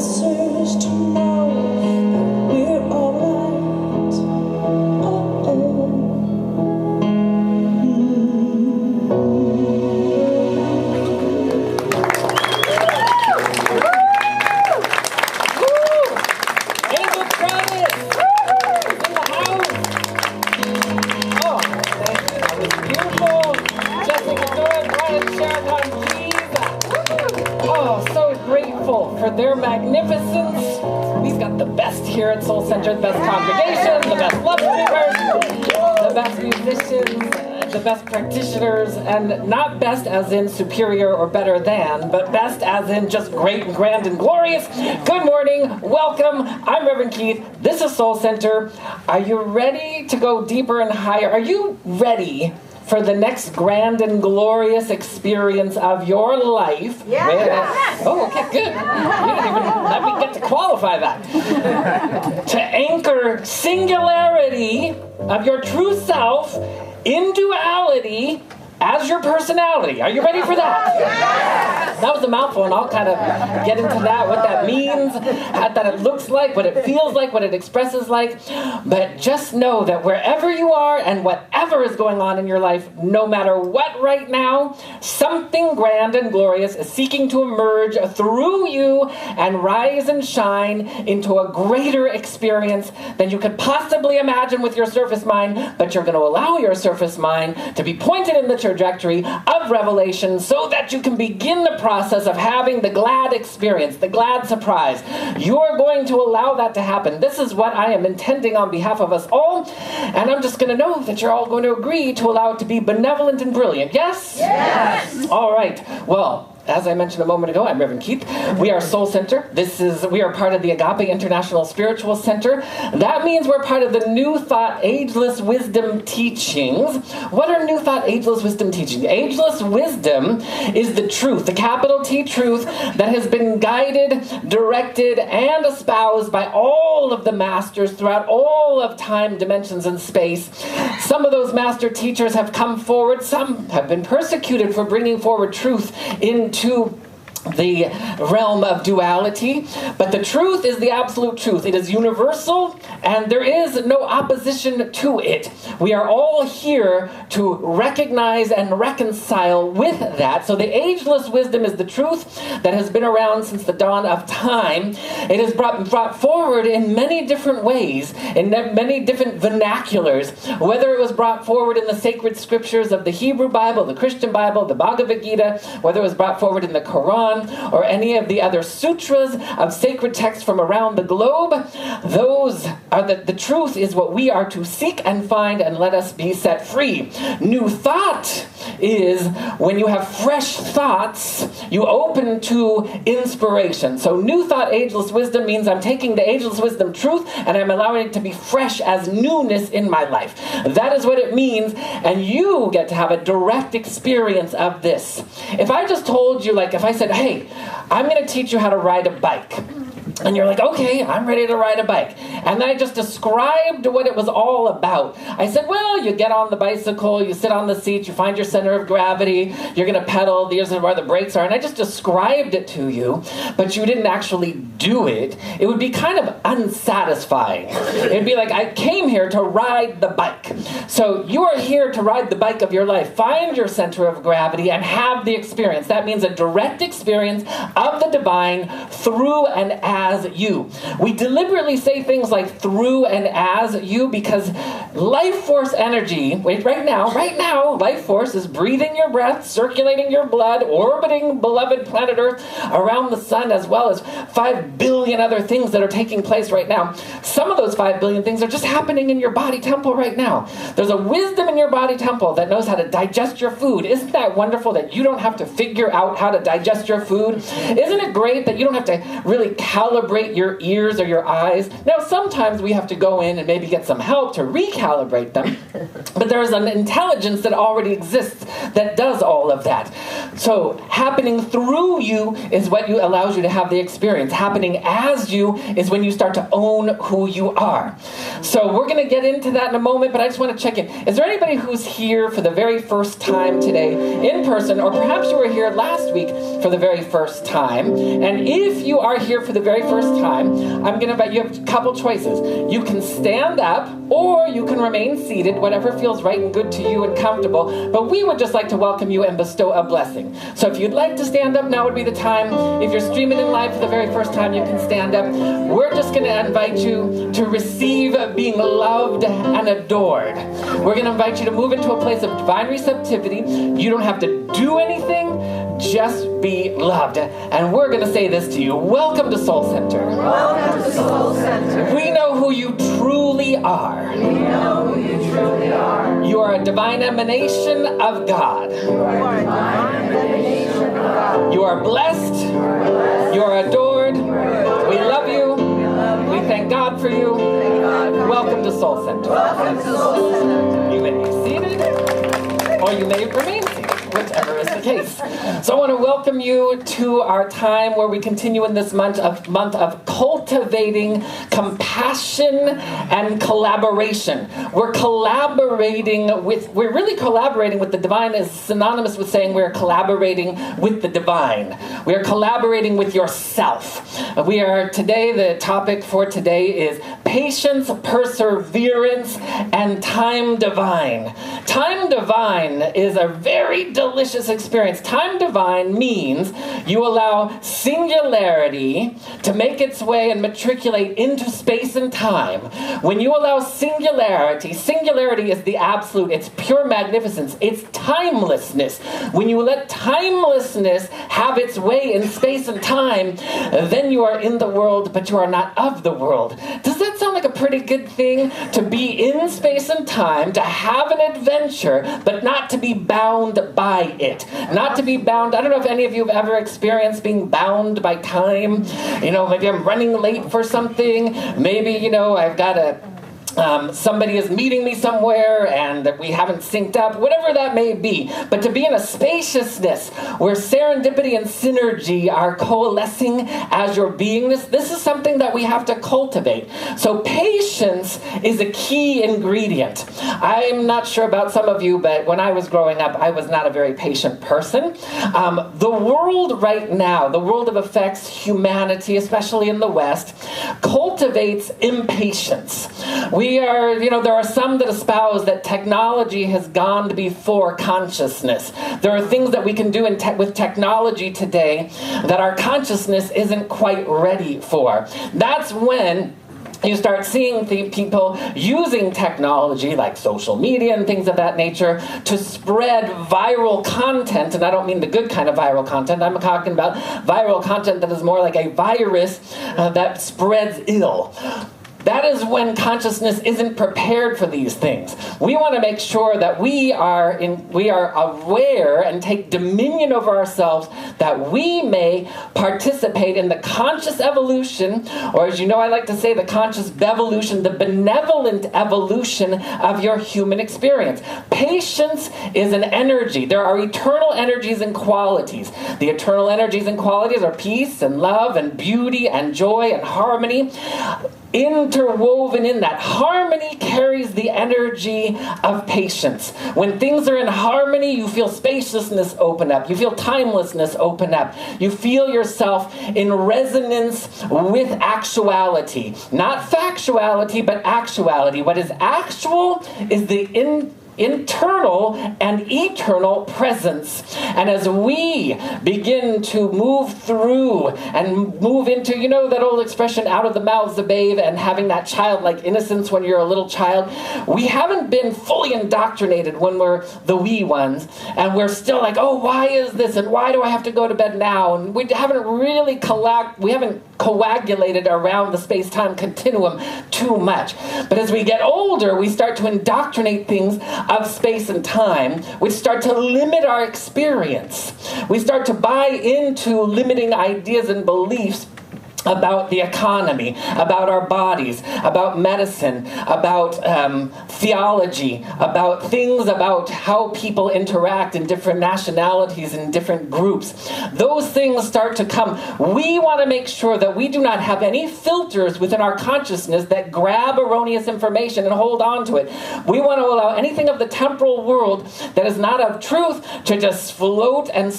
answers to know that we're alright. Oh, Angel Travis is in the house. Oh, thank you. That was beautiful. Jessica Doyle, Brian Sharon, oh, so grateful for their magnificence. We've got the best here at Soul Center, the best congregation, the best love streamers, the best musicians, the best practitioners, and not best as in superior or better than, but best as in just great and grand and glorious. Good morning, welcome. I'm Reverend Keith. This is Soul Center. Are you ready to go deeper and higher? Are you ready for the next grand and glorious experience of your life? Yes. Oh, okay, good. You didn't even let me get to qualify that. To anchor singularity of your true self in duality as your personality. Are you ready for that? Yes. That was a mouthful, and I'll kind of get into that, what that means, what that it looks like, what it feels like, what it expresses like. But just know that wherever you are and whatever is going on in your life, no matter what right now, something grand and glorious is seeking to emerge through you and rise and shine into a greater experience than you could possibly imagine with your surface mind, but you're going to allow your surface mind to be pointed in the trajectory of revelation so that you can begin the process of having the glad experience, the glad surprise. You're going to allow that to happen. This is what I am intending on behalf of us all, and I'm just going to know that you're all going to agree to allow it to be benevolent and brilliant. Yes? Yes. All right. Well, as I mentioned a moment ago, I'm Reverend Keith. We are Soul Center. We are part of the Agape International Spiritual Center. That means we're part of the New Thought Ageless Wisdom Teachings. What are New Thought Ageless Wisdom Teachings? Ageless wisdom is the truth, the capital T truth, that has been guided, directed, and espoused by all of the masters throughout all of time, dimensions, and space. Some of those master teachers have come forward. Some have been persecuted for bringing forward truth into the realm of duality, but the truth is the absolute truth. It is universal, and there is no opposition to it. We are all here to recognize and reconcile with that. So the ageless wisdom is the truth that has been around since the dawn of time. It is brought forward in many different ways, in many different vernaculars, whether it was brought forward in the sacred scriptures of the Hebrew Bible, the Christian Bible, the Bhagavad Gita, whether it was brought forward in the Quran, or any of the other sutras of sacred texts from around the globe. Those are the truth is what we are to seek and find, and let us be set free. New thought is when you have fresh thoughts, you open to inspiration. So new thought, ageless wisdom means I'm taking the ageless wisdom truth and I'm allowing it to be fresh as newness in my life. That is what it means, and you get to have a direct experience of this. If I just told you, like if I said, hey, I'm going to teach you how to ride a bike. And you're like, okay, I'm ready to ride a bike. And then I just described what it was all about. I said, well, you get on the bicycle, you sit on the seat, you find your center of gravity, you're going to pedal, these are where the brakes are. And I just described it to you, but you didn't actually do it. It would be kind of unsatisfying. It'd be like, I came here to ride the bike. So you are here to ride the bike of your life. Find your center of gravity and have the experience. That means a direct experience of the divine through and as you. We deliberately say things like through and as you because life force energy, right now, life force is breathing your breath, circulating your blood, orbiting beloved planet Earth around the sun, as well as 5 billion other things that are taking place right now. Some of those 5 billion things are just happening in your body temple right now. There's a wisdom in your body temple that knows how to digest your food. Isn't that wonderful that you don't have to figure out how to digest your food? Isn't it great that you don't have to really calibrate your ears or your eyes? Now, sometimes we have to go in and maybe get some help to recalibrate them, but there's an intelligence that already exists that does all of that. So happening through you is what allows you to have the experience. Happening as you is when you start to own who you are. So we're going to get into that in a moment, but I just want to check in. Is there anybody who's here for the very first time today in person, or perhaps you were here last week for the very first time? And if you are here for the very very first time, I'm going to invite you have a couple choices. You can stand up or you can remain seated, whatever feels right and good to you and comfortable. But we would just like to welcome you and bestow a blessing. So if you'd like to stand up, now would be the time. If you're streaming in live for the very first time, you can stand up. We're just going to invite you to receive being loved and adored. We're going to invite you to move into a place of divine receptivity. You don't have to do anything, just be loved. And we're going to say this to you. Welcome to Soul Center. Welcome to Soul Center. We know who you truly are. We know who you truly are. You are a divine emanation of God. You are a divine emanation of God. You are blessed. You are adored. We love you. We thank God for you. Welcome to Soul Center. Welcome to Soul Center. You may be seated, or you may remain seated, whichever is the case. So I want to welcome you to our time where we continue in this month of cultivating compassion and collaboration. We're really collaborating with the divine is synonymous with saying we're collaborating with the divine. We are collaborating with yourself. The topic for today is patience, perseverance, and time divine. Time divine is a very delicious experience. Time divine means you allow singularity to make its way and matriculate into space and time. When you allow singularity is the absolute, it's pure magnificence, it's timelessness. When you let timelessness have its way in space and time, then you are in the world, but you are not of the world. Does that sound like a pretty good thing? To be in space and time, to have an adventure, but not to be bound by it. Not to be bound. I don't know if any of you have ever experienced being bound by time. Maybe I'm running late for something. Maybe, I've got somebody is meeting me somewhere and that we haven't synced up, whatever that may be. But to be in a spaciousness where serendipity and synergy are coalescing as your beingness, this is something that we have to cultivate. So patience is a key ingredient. I'm not sure about some of you, but when I was growing up, I was not a very patient person. The world right now, the world of affects humanity, especially in the West, cultivates impatience. There are some that espouse that technology has gone before consciousness. There are things that we can do with technology today that our consciousness isn't quite ready for. That's when you start seeing people using technology like social media and things of that nature to spread viral content. And I don't mean the good kind of viral content. I'm talking about viral content that is more like a virus that spreads ill. That is when consciousness isn't prepared for these things. We want to make sure that we are aware and take dominion over ourselves, that we may participate in the conscious evolution, or as you know I like to say, the conscious bevolution, the benevolent evolution of your human experience. Patience is an energy. There are eternal energies and qualities. The eternal energies and qualities are peace and love and beauty and joy and harmony. Interwoven in that harmony carries the energy of patience. When things are in harmony, you feel spaciousness open up. You feel timelessness open up. You feel yourself in resonance with actuality. Not factuality, but actuality. What is actual is the internal and eternal presence. And as we begin to move through and move into, that old expression, out of the mouths of babe, and having that childlike innocence when you're a little child, we haven't been fully indoctrinated when we're the wee ones, and we're still like, oh, why is this, and why do I have to go to bed now? And we haven't really coagulated around the space-time continuum too much. But as we get older, we start to indoctrinate things of space and time, which start to limit our experience. We start to buy into limiting ideas and beliefs about the economy, about our bodies, about medicine, about theology, about things about how people interact in different nationalities and different groups. Those things start to come. We want to make sure that we do not have any filters within our consciousness that grab erroneous information and hold on to it. We want to allow anything of the temporal world that is not of truth to just float and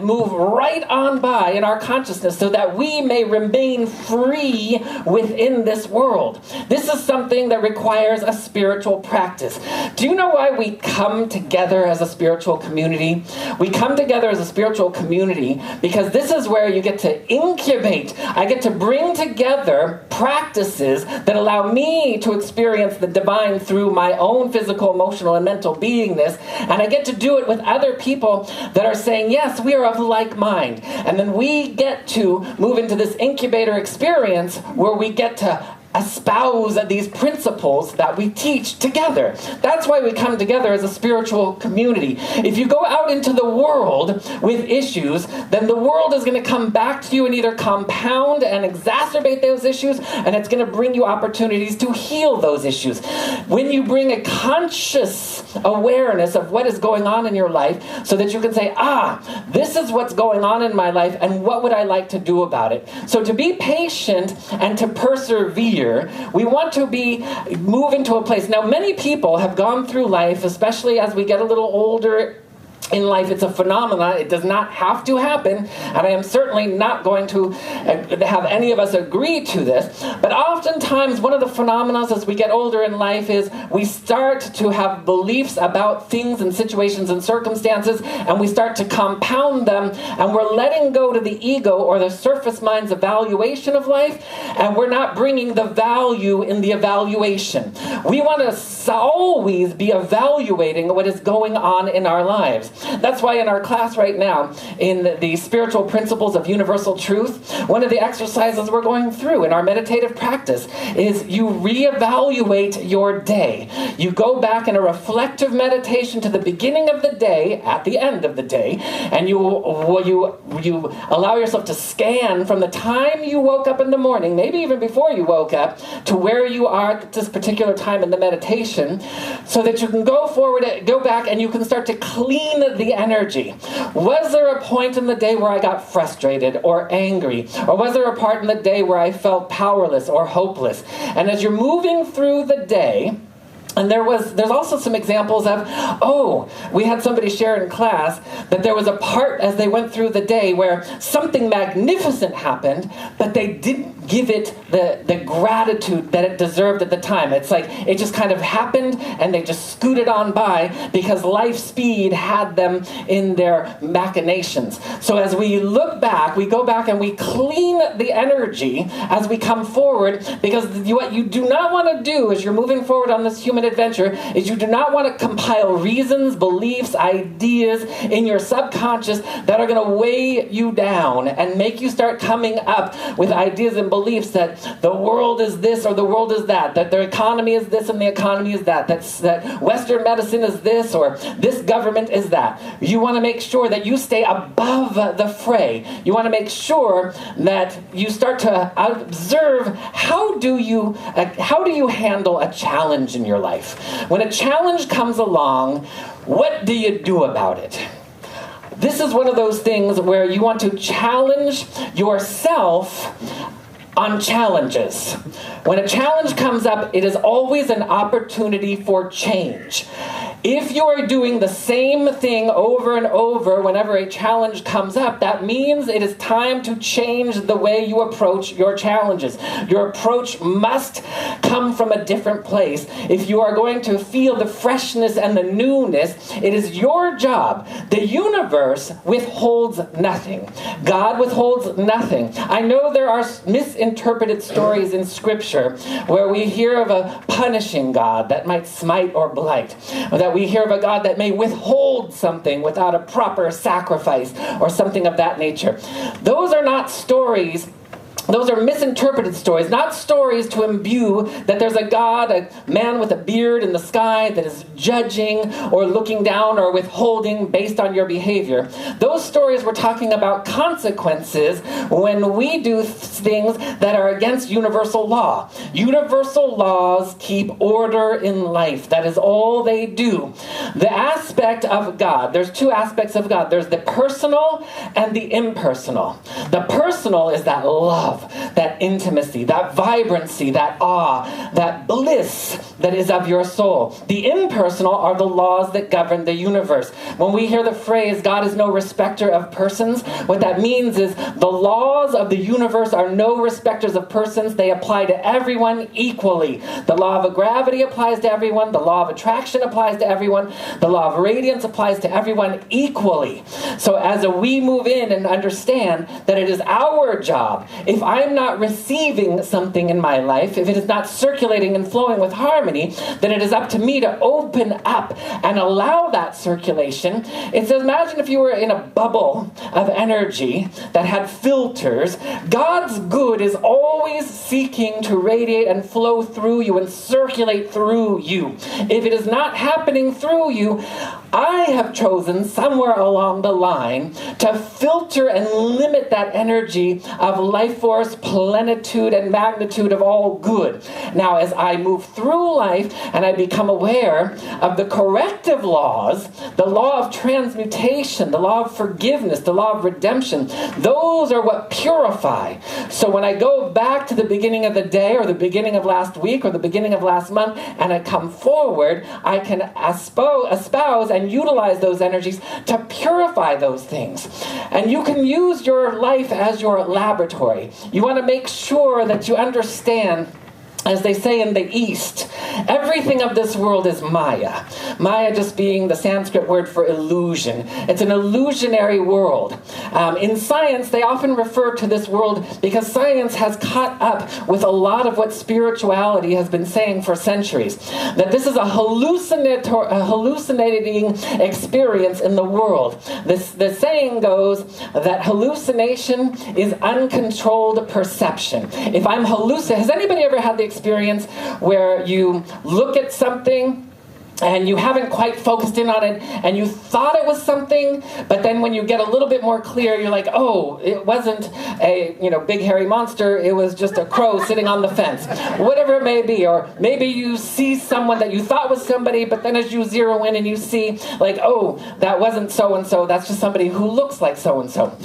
move right on by in our consciousness, so that we may remain remain free within this world. This is something that requires a spiritual practice. Do you know why we come together as a spiritual community? We come together as a spiritual community because this is where you get to incubate. I get to bring together practices that allow me to experience the divine through my own physical, emotional, and mental beingness. And I get to do it with other people that are saying, yes, we are of like mind. And then we get to move into this incubator experience where we get to espouse these principles that we teach together. That's why we come together as a spiritual community. If you go out into the world with issues, then the world is going to come back to you and either compound and exacerbate those issues, and it's going to bring you opportunities to heal those issues. When you bring a conscious awareness of what is going on in your life so that you can say, this is what's going on in my life, and what would I like to do about it? So to be patient and to persevere, we want to move into a place. Now, many people have gone through life, especially as we get a little older in life. It's a phenomenon. It does not have to happen, and I am certainly not going to have any of us agree to this, but oftentimes one of the phenomena as we get older in life is we start to have beliefs about things and situations and circumstances, and we start to compound them, and we're letting go to the ego or the surface mind's evaluation of life, and we're not bringing the value in the evaluation. We want to always be evaluating what is going on in our lives. That's why in our class right now, in the spiritual principles of universal truth, one of the exercises we're going through in our meditative practice is you reevaluate your day. You go back in a reflective meditation to the beginning of the day, at the end of the day, and you allow yourself to scan from the time you woke up in the morning, maybe even before you woke up, to where you are at this particular time in the meditation, so that you can go forward, go back, and you can start to clean the energy. Was there a point in the day where I got frustrated or angry? Or was there a part in the day where I felt powerless or hopeless? And as you're moving through the day, and there's also some examples of, we had somebody share in class that there was a part as they went through the day where something magnificent happened, but they didn't give it the gratitude that it deserved at the time. It's like it just kind of happened and they just scooted on by because life speed had them in their machinations. So as we look back, we go back and we clean the energy as we come forward, because what you do not want to do as you're moving forward on this human adventure is you do not want to compile reasons, beliefs, ideas in your subconscious that are going to weigh you down and make you start coming up with ideas and beliefs that the world is this or the world is that the economy is this and the economy is that Western medicine is this or this government is that. You want to make sure that you stay above the fray. You want to make sure that you start to observe how do you handle a challenge in your life. When a challenge comes along, what do you do about it? This is one of those things where you want to challenge yourself on challenges. When a challenge comes up, it is always an opportunity for change. If you are doing the same thing over and over whenever a challenge comes up, that means it is time to change the way you approach your challenges. Your approach must come from a different place. If you are going to feel the freshness and the newness, it is your job. The universe withholds nothing. God withholds nothing. I know there are misinterpreted stories in Scripture where we hear of a punishing God that might smite or blight, or that we hear of a God that may withhold something without a proper sacrifice or something of that nature. Those are not stories. Those are misinterpreted stories, not stories to imbue that there's a God, a man with a beard in the sky that is judging or looking down or withholding based on your behavior. Those stories were talking about consequences when we do things that are against universal law. Universal laws keep order in life. That is all they do. The aspect of God, there's two aspects of God. There's the personal and the impersonal. The personal is that love. love, that intimacy, that vibrancy, that awe, that bliss that is of your soul. The impersonal are the laws that govern the universe. When we hear the phrase, God is no respecter of persons, what that means is the laws of the universe are no respecters of persons. They apply to everyone equally. The law of gravity applies to everyone. The law of attraction applies to everyone. The law of radiance applies to everyone equally. So as we move in and understand that it is our job, if I'm not receiving something in my life, if it is not circulating and flowing with harmony, then it is up to me to open up and allow that circulation. It says, imagine if you were in a bubble of energy that had filters. God's good is always seeking to radiate and flow through you and circulate through you. If it is not happening through you, I have chosen somewhere along the line to filter and limit that energy of life force, plenitude, and magnitude of all good. Now, as I move through life and I become aware of the corrective laws, the law of transmutation, the law of forgiveness, the law of redemption, those are what purify. So when I go back to the beginning of the day or the beginning of last week or the beginning of last month and I come forward, I can espouse and utilize those energies to purify those things. And you can use your life as your laboratory. You want to make sure that you understand, as they say in the East, everything of this world is Maya. Maya just being the Sanskrit word for illusion. It's an illusionary world. In science, they often refer to this world because science has caught up with a lot of what spirituality has been saying for centuries. That this is a hallucinating experience in the world. The saying goes that hallucination is uncontrolled perception. If I'm hallucinating, has anybody ever had the experience where you look at something and you haven't quite focused in on it, and you thought it was something, but then when you get a little bit more clear, you're like, oh, it wasn't a big hairy monster, it was just a crow sitting on the fence. Whatever it may be. Or maybe you see someone that you thought was somebody, but then as you zero in and you see, like, oh, that wasn't so-and-so, that's just somebody who looks like so-and-so.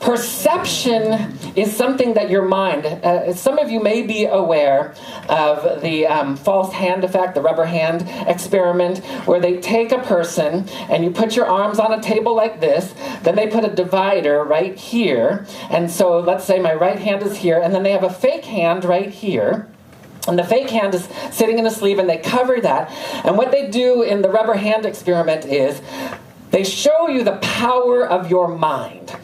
Perception is something that your mind, some of you may be aware of the false hand effect, the rubber hand experiment, where they take a person and you put your arms on a table like this, then they put a divider right here, and so let's say my right hand is here, and then they have a fake hand right here. And the fake hand is sitting in a sleeve, and they cover that. And what they do in the rubber hand experiment is they show you the power of your mind.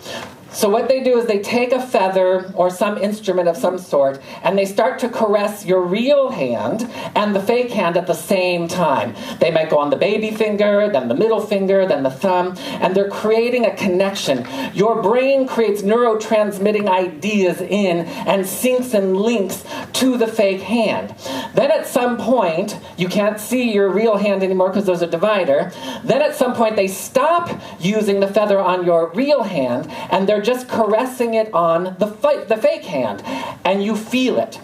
So what they do is they take a feather or some instrument of some sort and they start to caress your real hand and the fake hand at the same time. They might go on the baby finger, then the middle finger, then the thumb, and they're creating a connection. Your brain creates neurotransmitting ideas in and syncs and links to the fake hand. Then at some point, you can't see your real hand anymore because there's a divider. Then at some point, they stop using the feather on your real hand and they're just caressing it on the fake hand, and you feel it.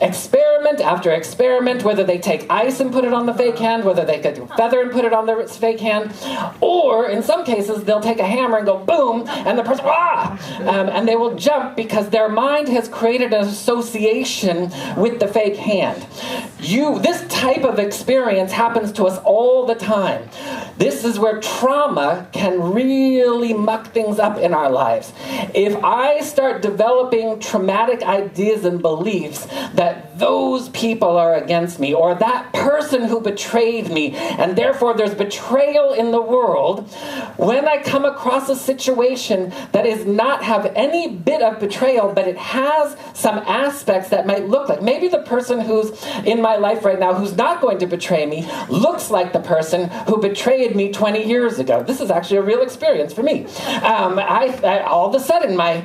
Experiment after experiment, whether they take ice and put it on the fake hand, whether they take a feather and put it on the fake hand, or in some cases they'll take a hammer and go boom, and the person, and they will jump because their mind has created an association with the fake hand. This type of experience happens to us all the time. This is where trauma can really muck things up in our lives. If I start developing traumatic ideas and beliefs that those people are against me, or that person who betrayed me, and therefore there's betrayal in the world, when I come across a situation that does not have any bit of betrayal, but it has some aspects that might look like, maybe the person who's in my life right now who's not going to betray me looks like the person who betrayed me 20 years ago. This is actually a real experience for me. I all of a sudden, my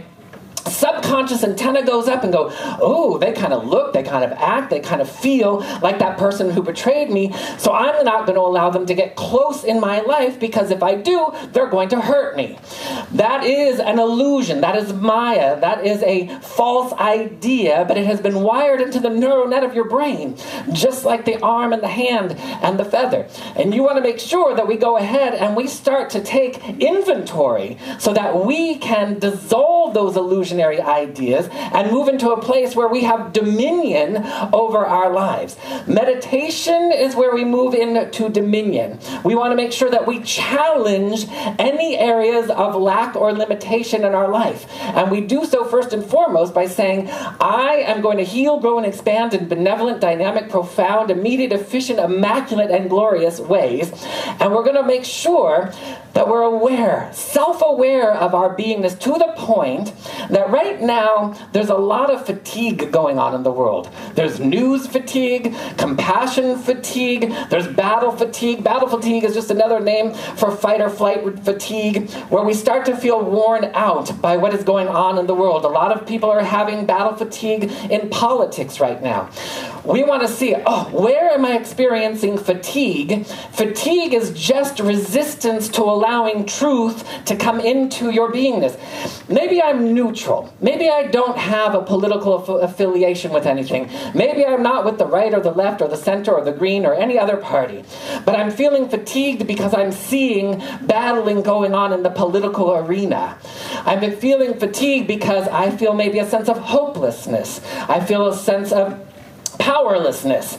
subconscious antenna goes up and go, oh, they kind of look, they kind of act, they kind of feel like that person who betrayed me, so I'm not going to allow them to get close in my life, because if I do, they're going to hurt me. That is an illusion. That is Maya. That is a false idea, but it has been wired into the neural net of your brain, just like the arm and the hand and the feather. And you want to make sure that we go ahead and we start to take inventory so that we can dissolve those illusions visionary ideas and move into a place where we have dominion over our lives. Meditation is where we move into dominion. We want to make sure that we challenge any areas of lack or limitation in our life. And we do so first and foremost by saying, I am going to heal, grow, and expand in benevolent, dynamic, profound, immediate, efficient, immaculate, and glorious ways. And we're going to make sure that we're aware, self-aware of our beingness to the point that right now there's a lot of fatigue going on in the world. There's news fatigue, compassion fatigue, there's battle fatigue. Battle fatigue is just another name for fight or flight fatigue, where we start to feel worn out by what is going on in the world. A lot of people are having battle fatigue in politics right now. We want to see, where am I experiencing fatigue? Fatigue is just resistance to allowing truth to come into your beingness. Maybe I'm neutral. Maybe I don't have a political affiliation with anything. Maybe I'm not with the right or the left or the center or the green or any other party. But I'm feeling fatigued because I'm seeing battling going on in the political arena. I'm feeling fatigued because I feel maybe a sense of hopelessness. I feel a sense of powerlessness.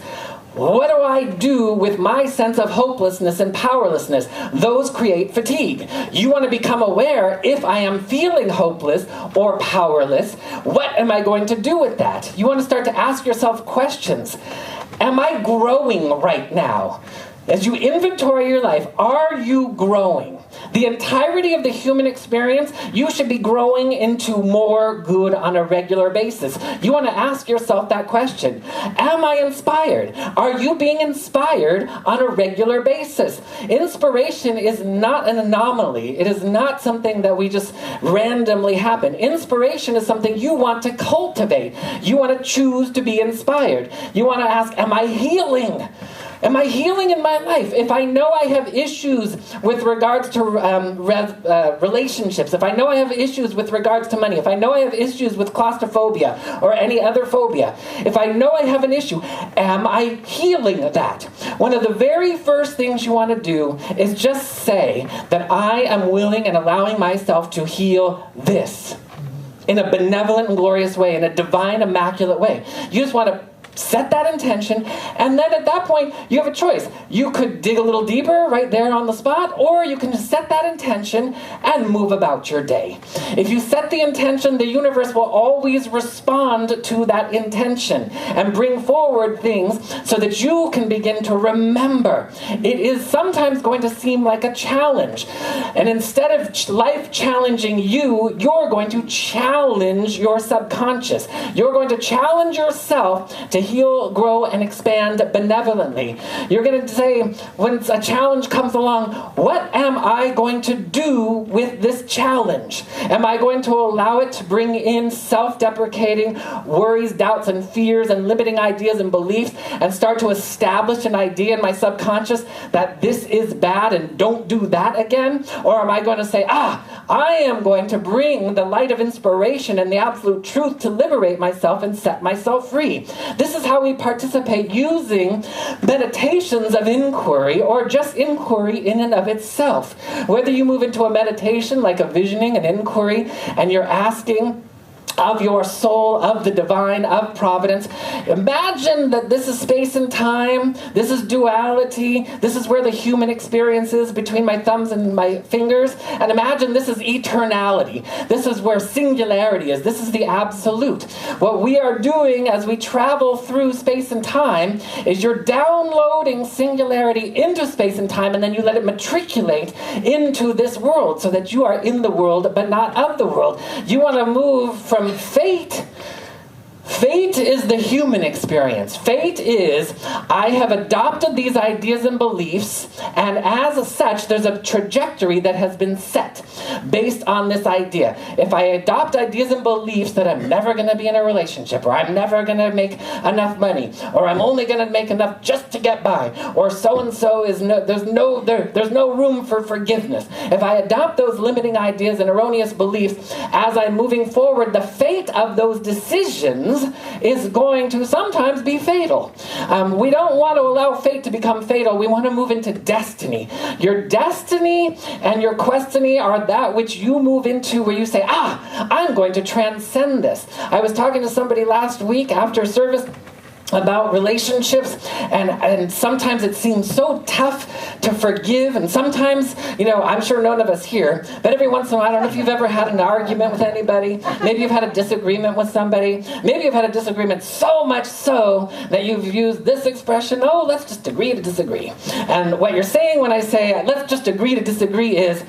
What do I do with my sense of hopelessness and powerlessness? Those create fatigue. You want to become aware, if I am feeling hopeless or powerless, what am I going to do with that? You want to start to ask yourself questions. Am I growing right now? As you inventory your life, are you growing? The entirety of the human experience, you should be growing into more good on a regular basis. You want to ask yourself that question. Am I inspired? Are you being inspired on a regular basis? Inspiration is not an anomaly. It is not something that we just randomly happen. Inspiration is something you want to cultivate. You want to choose to be inspired. You want to ask, am I healing? Am I healing in my life? If I know I have issues with regards to relationships, if I know I have issues with regards to money, if I know I have issues with claustrophobia or any other phobia, if I know I have an issue, am I healing that? One of the very first things you want to do is just say that I am willing and allowing myself to heal this in a benevolent and glorious way, in a divine, immaculate way. You just want to set that intention, and then at that point, you have a choice. You could dig a little deeper right there on the spot, or you can just set that intention and move about your day. If you set the intention, the universe will always respond to that intention and bring forward things so that you can begin to remember. It is sometimes going to seem like a challenge, and instead of life challenging you, you're going to challenge your subconscious. You're going to challenge yourself to heal, grow, and expand benevolently. You're going to say, when a challenge comes along, what am I going to do with this challenge? Am I going to allow it to bring in self-deprecating worries, doubts, and fears, and limiting ideas and beliefs, and start to establish an idea in my subconscious that this is bad and don't do that again? Or am I going to say, I am going to bring the light of inspiration and the absolute truth to liberate myself and set myself free? This is how we participate using meditations of inquiry, or just inquiry in and of itself. Whether you move into a meditation like a visioning, an inquiry, and you're asking of your soul, of the divine, of providence. Imagine that this is space and time. This is duality. This is where the human experience is between my thumbs and my fingers. And imagine this is eternality. This is where singularity is. This is the absolute. What we are doing as we travel through space and time is you're downloading singularity into space and time, and then you let it matriculate into this world so that you are in the world but not of the world. You want to move from fate. Fate is the human experience. Fate is, I have adopted these ideas and beliefs, and as such, there's a trajectory that has been set based on this idea. If I adopt ideas and beliefs that I'm never going to be in a relationship, or I'm never going to make enough money, or I'm only going to make enough just to get by, or so-and-so is there's no room for forgiveness. If I adopt those limiting ideas and erroneous beliefs as I'm moving forward, the fate of those decisions happens is going to sometimes be fatal. We don't want to allow fate to become fatal. We want to move into destiny. Your destiny and your questiny are that which you move into where you say, I'm going to transcend this. I was talking to somebody last week after service about relationships, and sometimes it seems so tough to forgive, and sometimes, I'm sure none of us here, but every once in a while, I don't know if you've ever had an argument with anybody, maybe you've had a disagreement with somebody, maybe you've had a disagreement so much so that you've used this expression, let's just agree to disagree. And what you're saying when I say, let's just agree to disagree is,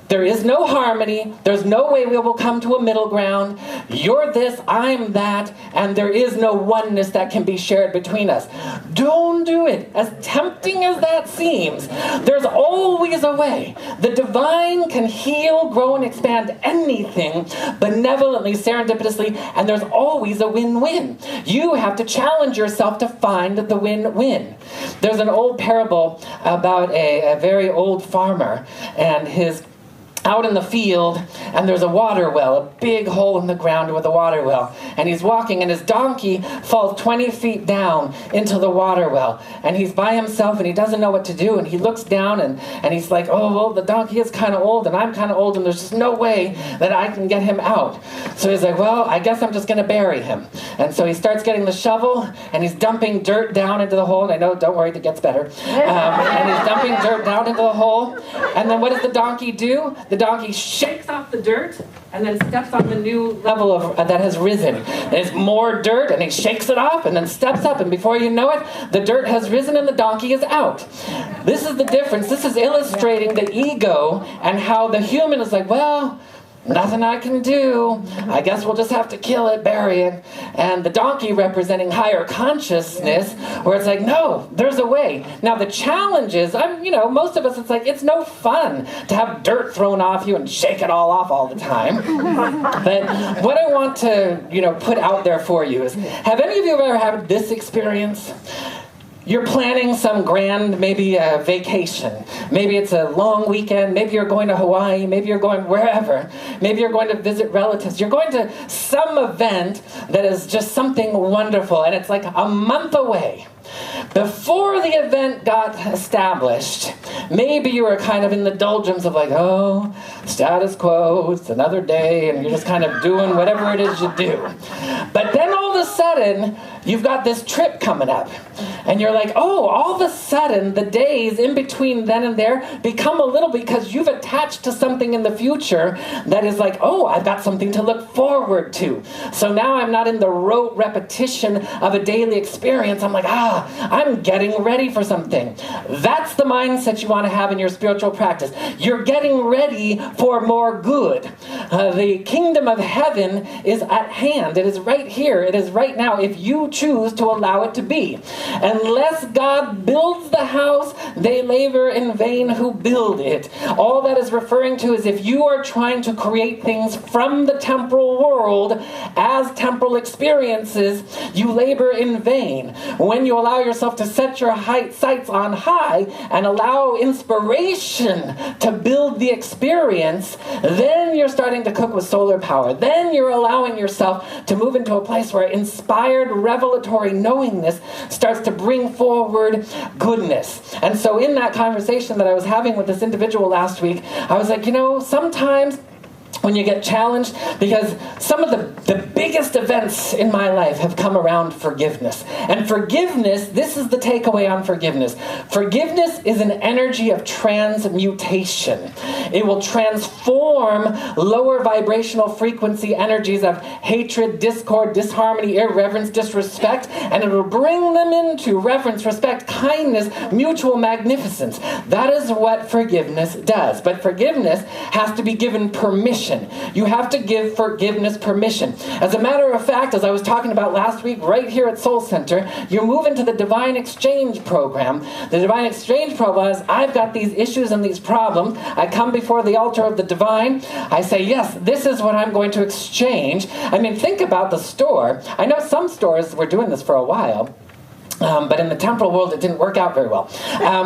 there is no harmony. There's no way we will come to a middle ground. You're this, I'm that, and there is no oneness that can be shared between us. Don't do it. As tempting as that seems, there's always a way. The divine can heal, grow, and expand anything benevolently, serendipitously, and there's always a win-win. You have to challenge yourself to find the win-win. There's an old parable about a very old farmer and his out in the field, and there's a water well, a big hole in the ground with a water well. And he's walking, and his donkey falls 20 feet down into the water well. And he's by himself, and he doesn't know what to do. And he looks down, and he's like, the donkey is kind of old, and I'm kind of old, and there's just no way that I can get him out. So he's like, I guess I'm just going to bury him. And so he starts getting the shovel, and he's dumping dirt down into the hole. And I know, don't worry, it gets better. And he's dumping dirt down into the hole. And then what does the donkey do? The donkey shakes off the dirt and then steps on the new level that has risen. There's more dirt, and he shakes it off and then steps up, and before you know it, the dirt has risen and the donkey is out. This is the difference. This is illustrating the ego and how the human is like, nothing I can do. I guess we'll just have to kill it, bury it. And the donkey representing higher consciousness, where it's like, no, there's a way. Now the challenge is, most of us, it's like, it's no fun to have dirt thrown off you and shake it all off all the time. But what I want to, put out there for you is, have any of you ever had this experience? You're planning some grand, maybe a vacation. Maybe it's a long weekend. Maybe you're going to Hawaii. Maybe you're going wherever. Maybe you're going to visit relatives. You're going to some event that is just something wonderful, and it's like a month away. Before the event got established, maybe you were kind of in the doldrums of like, status quo, it's another day, and you're just kind of doing whatever it is you do. But then all of a sudden, you've got this trip coming up, and you're like, all of a sudden, the days in between then and there become a little, because you've attached to something in the future that is like, I've got something to look forward to. So now I'm not in the rote repetition of a daily experience. I'm like, I'm getting ready for something. That's the mindset you want to have in your spiritual practice. You're getting ready for more good. The kingdom of heaven is at hand. It is right here. It is right now, if you choose to allow it to be. Unless God builds the house, they labor in vain who build it. All that is referring to is if you are trying to create things from the temporal world as temporal experiences, you labor in vain. When you allow yourself to set your sights on high and allow inspiration to build the experience, then you're starting to cook with solar power. Then you're allowing yourself to move into a place where inspired, revelatory knowingness starts to bring forward goodness. And so in that conversation that I was having with this individual last week, I was like, sometimes when you get challenged, because some of the biggest events in my life have come around forgiveness. And forgiveness, this is the takeaway on forgiveness. Forgiveness is an energy of transmutation. It will transform lower vibrational frequency energies of hatred, discord, disharmony, irreverence, disrespect, and it will bring them into reverence, respect, kindness, mutual magnificence. That is what forgiveness does. But forgiveness has to be given permission. You have to give forgiveness permission. As a matter of fact, as I was talking about last week, right here at Soul Center, you're moving to the Divine Exchange Program. The Divine Exchange Program is, I've got these issues and these problems. I come before the altar of the divine. I say, yes, this is what I'm going to exchange. I mean, think about the store. I know some stores were doing this for a while. But in the temporal world, it didn't work out very well.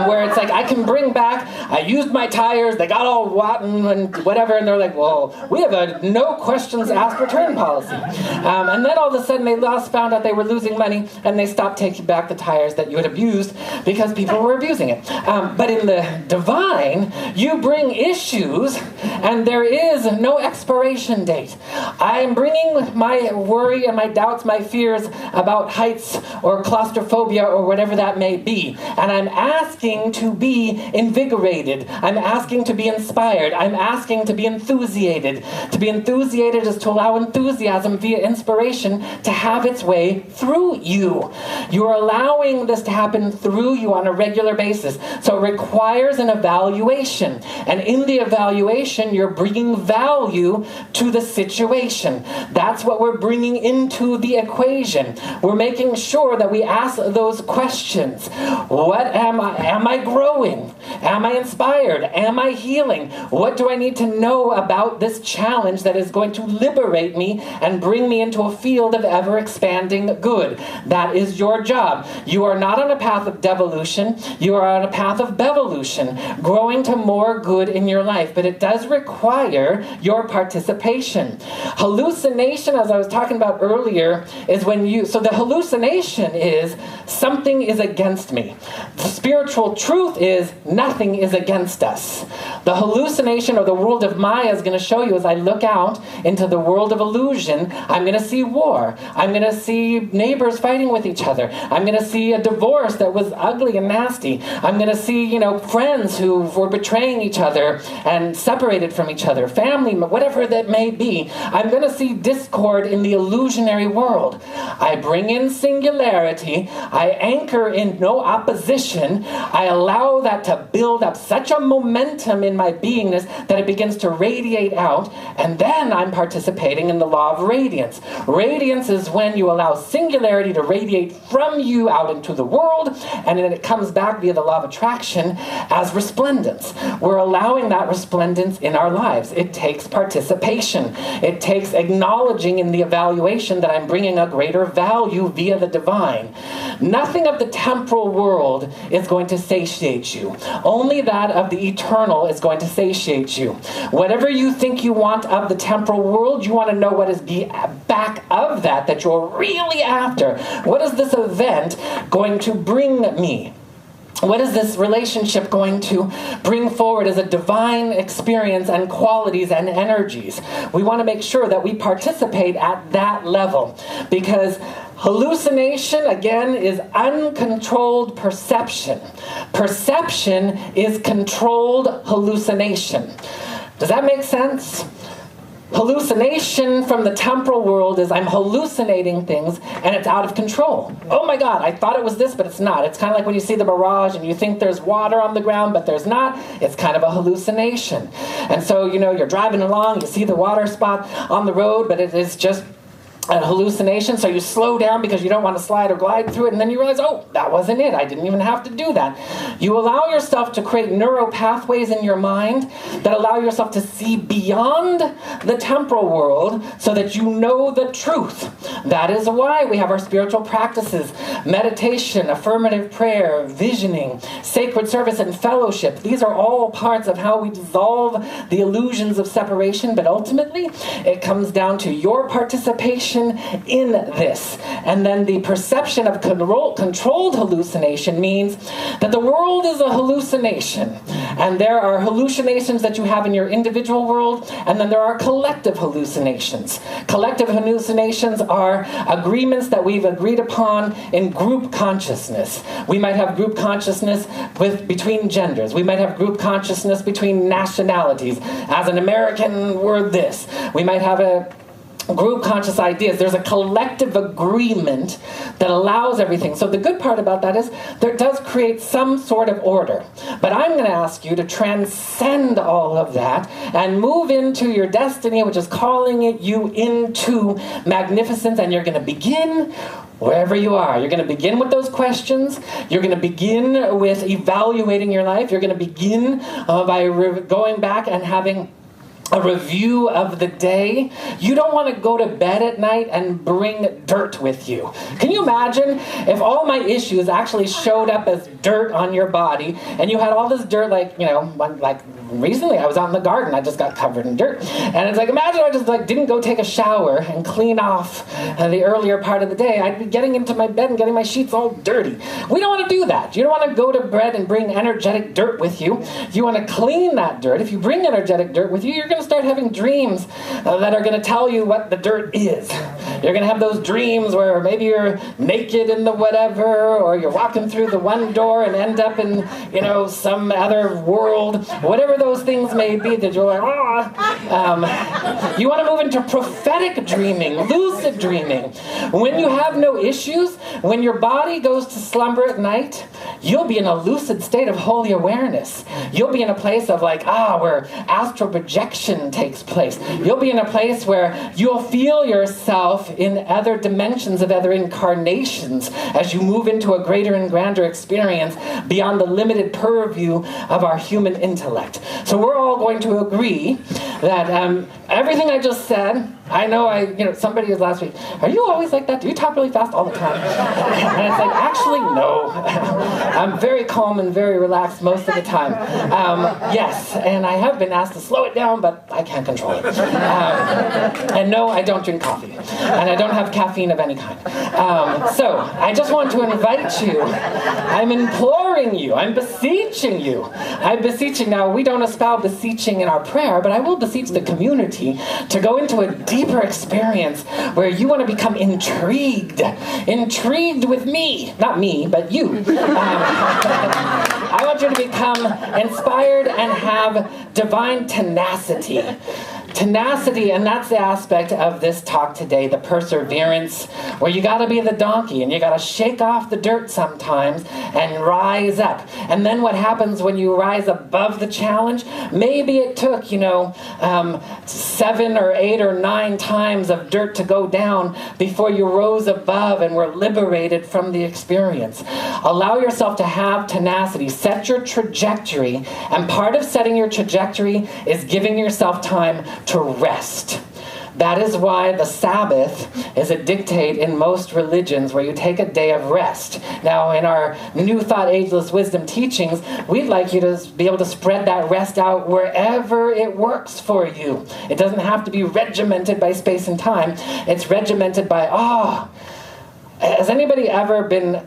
Where it's like, I can bring back, I used my tires, they got all rotten and whatever, and they're like, well, we have a no questions asked return policy. And then all of a sudden, they found out they were losing money, and they stopped taking back the tires that you had abused because people were abusing it. But in the divine, you bring issues, and there is no expiration date. I am bringing my worry and my doubts, my fears about heights or claustrophobia or whatever that may be. And I'm asking to be invigorated. I'm asking to be inspired. I'm asking to be enthusiasted. To be enthusiasted is to allow enthusiasm via inspiration to have its way through you. You're allowing this to happen through you on a regular basis. So it requires an evaluation. And in the evaluation, you're bringing value to the situation. That's what we're bringing into the equation. We're making sure that we ask those questions. What am I? Am I growing? Am I inspired? Am I healing? What do I need to know about this challenge that is going to liberate me and bring me into a field of ever-expanding good? That is your job. You are not on a path of devolution. You are on a path of bevolution, growing to more good in your life. But it does require your participation. Hallucination, as I was talking about earlier, is when so the hallucination is something is against me. The spiritual truth is nothing is against us. The hallucination or the world of Maya is going to show you as I look out into the world of illusion, I'm going to see war. I'm going to see neighbors fighting with each other. I'm going to see a divorce that was ugly and nasty. I'm going to see, friends who were betraying each other and separated from each other, family, whatever that may be. I'm going to see discord in the illusionary world. I bring in singularity. I anchor in no opposition. I allow that to build up such a momentum in my beingness that it begins to radiate out, and then I'm participating in the law of radiance. Radiance is when you allow singularity to radiate from you out into the world, and then it comes back via the law of attraction as resplendence. We're allowing that resplendence in our lives. It takes participation. It takes acknowledging in the evaluation that I'm bringing a greater value via the divine. Nothing of the temporal world is going to satiate you. Only that of the eternal is going to satiate you. Whatever you think you want of the temporal world, you want to know what is back of that you're really after. What is this event going to bring me? What is this relationship going to bring forward as a divine experience and qualities and energies? We want to make sure that we participate at that level, because hallucination, again, is uncontrolled perception. Perception is controlled hallucination. Does that make sense? Hallucination from the temporal world is I'm hallucinating things and it's out of control. Oh my God, I thought it was this, but it's not. It's kind of like when you see the mirage and you think there's water on the ground, but there's not. It's kind of a hallucination. And so, you're driving along, you see the water spot on the road, but it is just a hallucination, so you slow down because you don't want to slide or glide through it, and then you realize, oh, that wasn't it. I didn't even have to do that. You allow yourself to create neural pathways in your mind that allow yourself to see beyond the temporal world so that you know the truth. That is why we have our spiritual practices, meditation, affirmative prayer, visioning, sacred service, and fellowship. These are all parts of how we dissolve the illusions of separation, but ultimately it comes down to your participation in this. And then the perception of controlled hallucination means that the world is a hallucination. And there are hallucinations that you have in your individual world, and then there are collective hallucinations. Collective hallucinations are agreements that we've agreed upon in group consciousness. We might have group consciousness between genders. We might have group consciousness between nationalities. As an American, we're this. We might have a group conscious ideas. There's a collective agreement that allows everything. So the good part about that is there does create some sort of order. But I'm going to ask you to transcend all of that and move into your destiny, which is calling you into magnificence. And you're going to begin wherever you are. You're going to begin with those questions. You're going to begin with evaluating your life. You're going to begin by going back and having a review of the day, you don't want to go to bed at night and bring dirt with you. Can you imagine if all my issues actually showed up as dirt on your body, and you had all this dirt, like, like recently I was out in the garden, I just got covered in dirt. And it's like, imagine I just didn't go take a shower and clean off the earlier part of the day. I'd be getting into my bed and getting my sheets all dirty. We don't want to do that. You don't want to go to bed and bring energetic dirt with you. You want to clean that dirt. If you bring energetic dirt with you, you're going to start having dreams that are going to tell you what the dirt is. You're going to have those dreams where maybe you're naked in the whatever, or you're walking through the one door and end up in, some other world. Whatever those things may be that you're like, you want to move into prophetic dreaming, lucid dreaming. When you have no issues, when your body goes to slumber at night, you'll be in a lucid state of holy awareness. You'll be in a place of where astral projection takes place. You'll be in a place where you'll feel yourself in other dimensions of other incarnations as you move into a greater and grander experience beyond the limited purview of our human intellect. So we're all going to agree that everything I just said, I know somebody was last week, are you always like that? Do you talk really fast all the time? And it's like, actually, no. I'm very calm and very relaxed most of the time. Yes, and I have been asked to slow it down, but I can't control it. And no, I don't drink coffee. And I don't have caffeine of any kind. So I just want to invite you. I'm imploring you. I'm beseeching you. I'm beseeching. Now, we don't espouse beseeching in our prayer, but I will beseech the community to go into a deeper experience where you want to become intrigued with me. Not me, but you. I want you to become inspired and have divine tenacity. Tenacity, and that's the aspect of this talk today, the perseverance, where you got to be the donkey and you got to shake off the dirt sometimes and rise up. And then what happens when you rise above the challenge? Maybe it took, 7 or 8 or 9 times of dirt to go down before you rose above and were liberated from the experience. Allow yourself to have tenacity. Set your trajectory, and part of setting your trajectory is giving yourself time to rest. That is why the Sabbath is a dictate in most religions, where you take a day of rest. Now, in our New Thought Ageless Wisdom teachings, we'd like you to be able to spread that rest out wherever it works for you. It doesn't have to be regimented by space and time. It's regimented by, has anybody ever been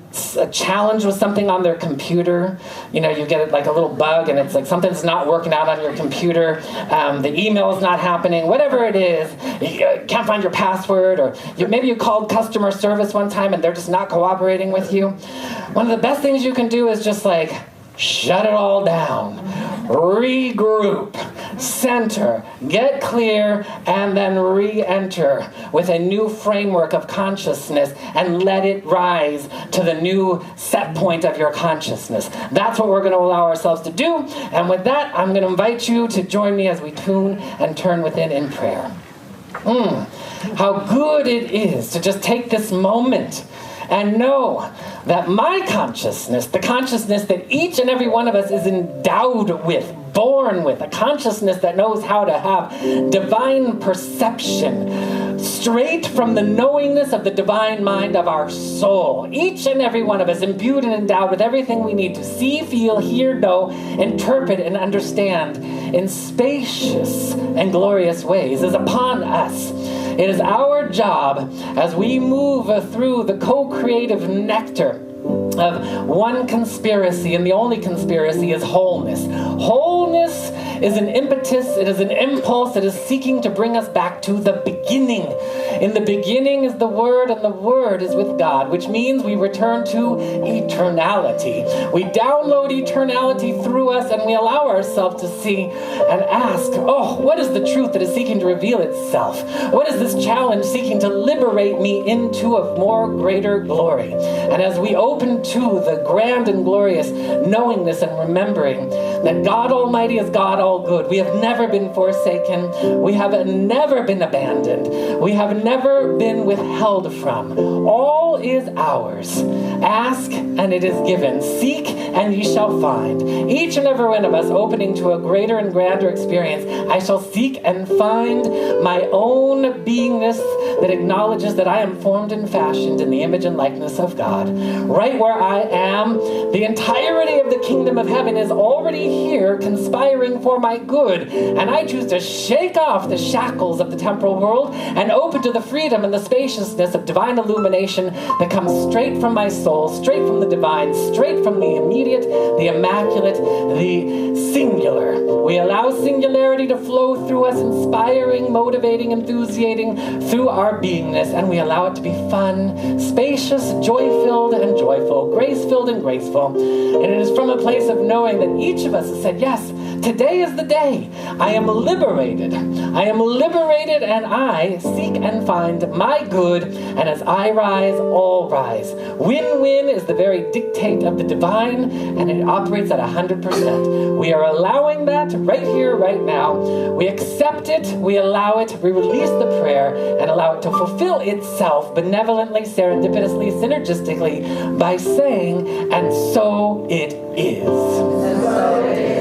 challenged with something on their computer? You get like a little bug and it's like something's not working out on your computer. The email is not happening. Whatever it is, you can't find your password, or maybe you called customer service one time and they're just not cooperating with you. One of the best things you can do is just shut it all down, regroup, center, get clear, and then re-enter with a new framework of consciousness and let it rise to the new set point of your consciousness. That's what we're going to allow ourselves to do. And with that, I'm going to invite you to join me as we tune and turn within in prayer. How good it is to just take this moment and know that my consciousness, the consciousness that each and every one of us is endowed with, born with, a consciousness that knows how to have divine perception, straight from the knowingness of the divine mind of our soul. Each and every one of us imbued and endowed with everything we need to see, feel, hear, know, interpret, and understand in spacious and glorious ways is upon us. It is our job as we move through the co-creative nectar of one conspiracy, and the only conspiracy is wholeness. Wholeness is an impetus, it is an impulse, it is seeking to bring us back to the beginning. In the beginning is the Word, and the Word is with God, which means we return to eternality. We download eternality through us, and we allow ourselves to see and ask, what is the truth that is seeking to reveal itself? What is this challenge seeking to liberate me into a more greater glory? And as we open to the grand and glorious knowingness and remembering that God Almighty is God all good. We have never been forsaken. We have never been abandoned. We have never been withheld from. All is ours. Ask and it is given. Seek and ye shall find. Each and every one of us opening to a greater and grander experience. I shall seek and find my own beingness that acknowledges that I am formed and fashioned in the image and likeness of God. Right where I am, the entirety of the kingdom of heaven is already here conspiring for my good. And I choose to shake off the shackles of the temporal world and open to the freedom and the spaciousness of divine illumination that comes straight from my soul, straight from the divine, straight from the immediate, the immaculate, the singular. We allow singularity to flow through us, inspiring, motivating, enthusiating through our beingness, and we allow it to be fun, spacious, joy-filled and joyful, grace-filled and graceful. And it is from a place of knowing that each of us has said, yes, today is the day. I am liberated. I am liberated, and I seek and find my good, and as I rise, all rise. Win-win is the very dictate of the divine, and it operates at 100%. We are allowing that right here, right now. We accept it, we allow it, we release the prayer, and allow it to fulfill itself benevolently, serendipitously, synergistically, by saying, and so it is.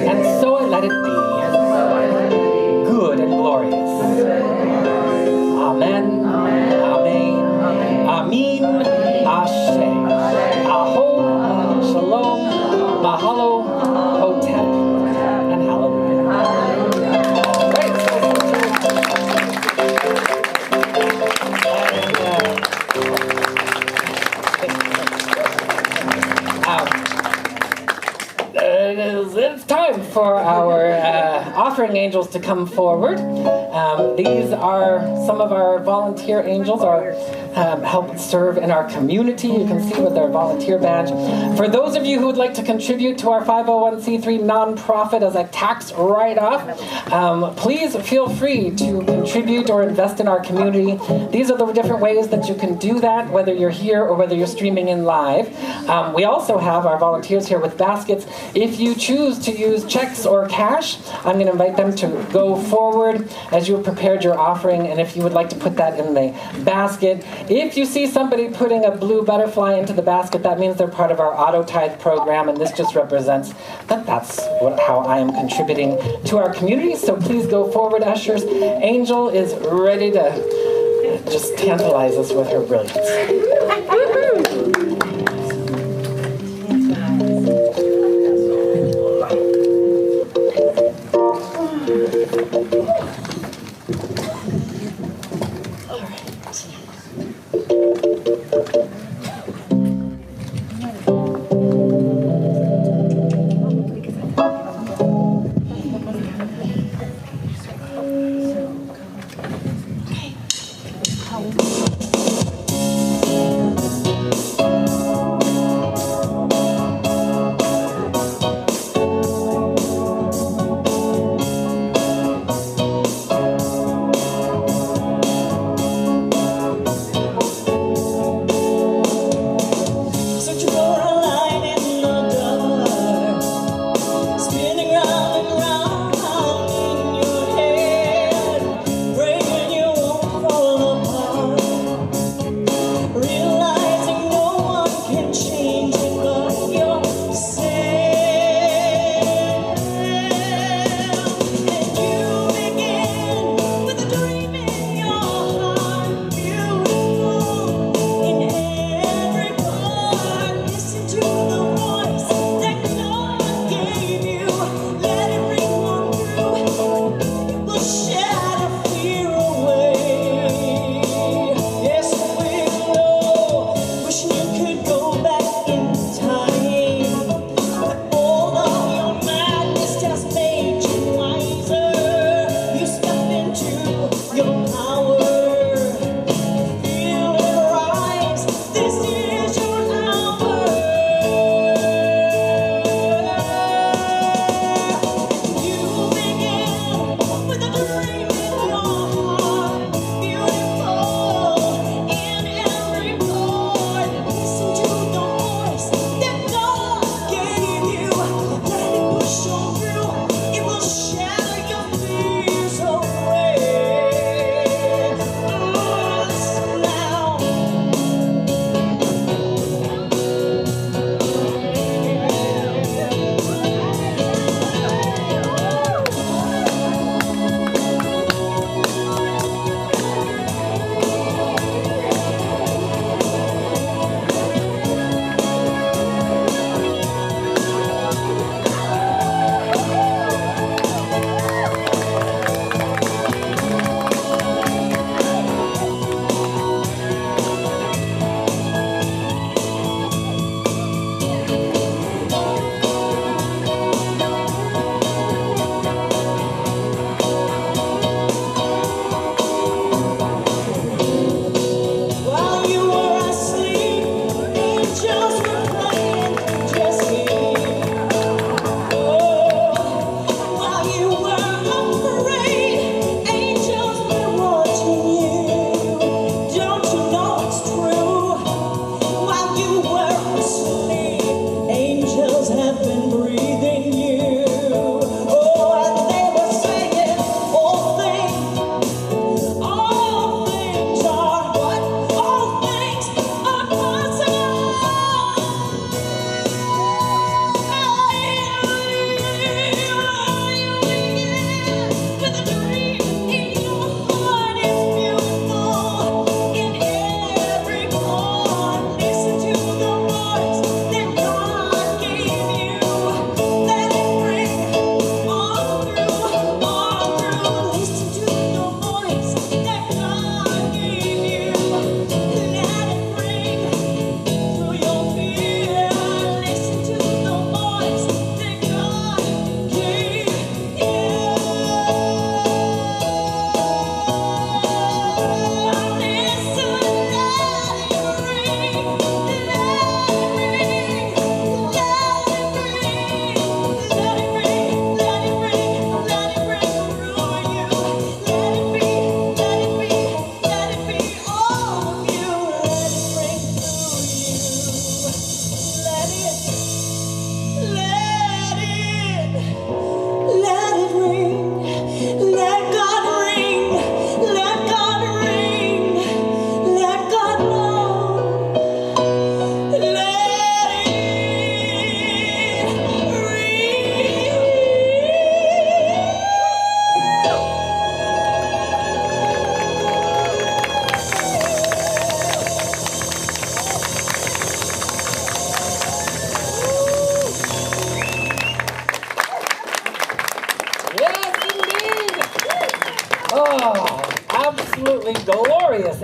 And so I let it be. Good and glorious. Amen. Amen. Amen. Ashe. Aho. Shalom. Mahalo. Hotep. And hallelujah. It's time for our offering angels to come forward. These are some of our volunteer angels, or help serve in our community. You can see with their volunteer badge. For those of you who would like to contribute to our 501c3 nonprofit as a tax write-off, please feel free to contribute or invest in our community. These are the different ways that you can do that, whether you're here or whether you're streaming in live. We also have our volunteers here with baskets. If you choose to use checks or cash, I'm going to invite them to go forward as you have prepared your offering, and if you would like to put that in the basket. If you see somebody putting a blue butterfly into the basket, that means they're part of our auto tithe program, and this just represents that that's how I am contributing to our community. So please go forward, ushers. Angel is ready to just tantalize us with her brilliance.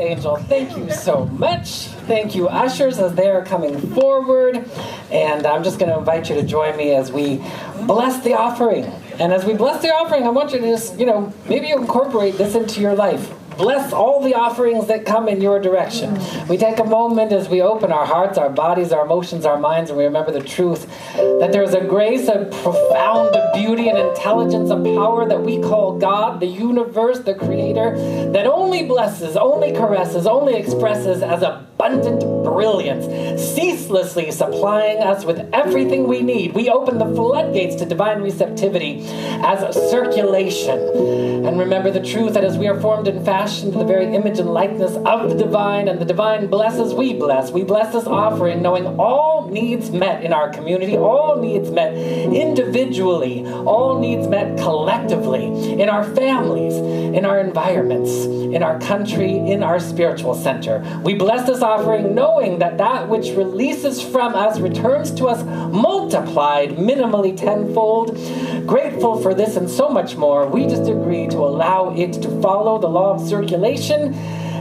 Angel. Thank you so much. Thank you, ushers, as they are coming forward. And I'm just going to invite you to join me as we bless the offering. And as we bless the offering, I want you to just, maybe you incorporate this into your life. Bless all the offerings that come in your direction. We take a moment as we open our hearts, our bodies, our emotions, our minds, and we remember the truth that there is a grace, a profound beauty and intelligence, a power that we call God, the universe, the creator, that only blesses, only caresses, only expresses as abundant brilliance, ceaselessly supplying us with everything we need. We open the floodgates to divine receptivity as circulation. And remember the truth that as we are formed and fashioned to the very image and likeness of the divine, and the divine blesses, we bless. We bless this offering knowing all needs met in our community, all needs met individually, all needs met collectively, in our families, in our environments, in our country, in our spiritual center. We bless this offering knowing that that which releases from us returns to us multiplied, minimally tenfold. Grateful for this and so much more, we just agree to allow it to follow the law of circulation,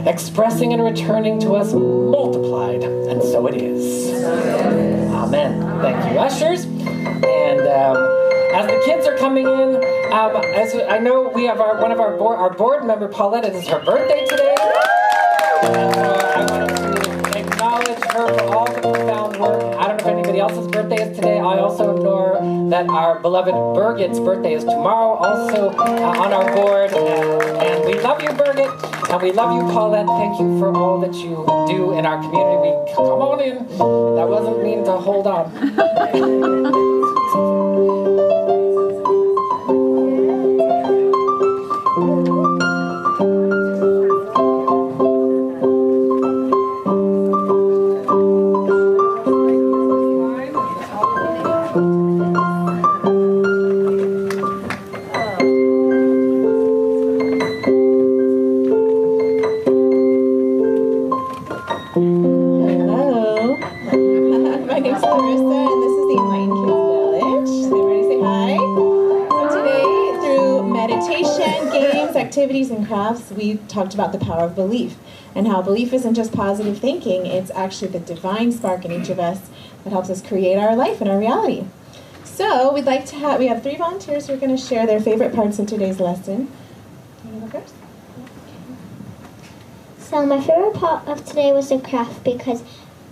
expressing and returning to us multiplied. And so it is. Amen. Thank you, ushers. And as the kids are coming in, as I know we have our board member, Paulette. It is her birthday today. And so I want to acknowledge her for all the profound work. I don't know if anybody else's birthday is today. I also know that our beloved Birgit's birthday is tomorrow, also on our board. And we love you, Birgit. And we love you, Paulette. Thank you for all that you do in our community. Come on in. That wasn't mean to hold on. Activities and crafts, we talked about the power of belief and how belief isn't just positive thinking, it's actually the divine spark in each of us that helps us create our life and our reality. So we have 3 volunteers who are going to share their favorite parts of today's lesson. Do you want to go first? So my favorite part of today was the craft because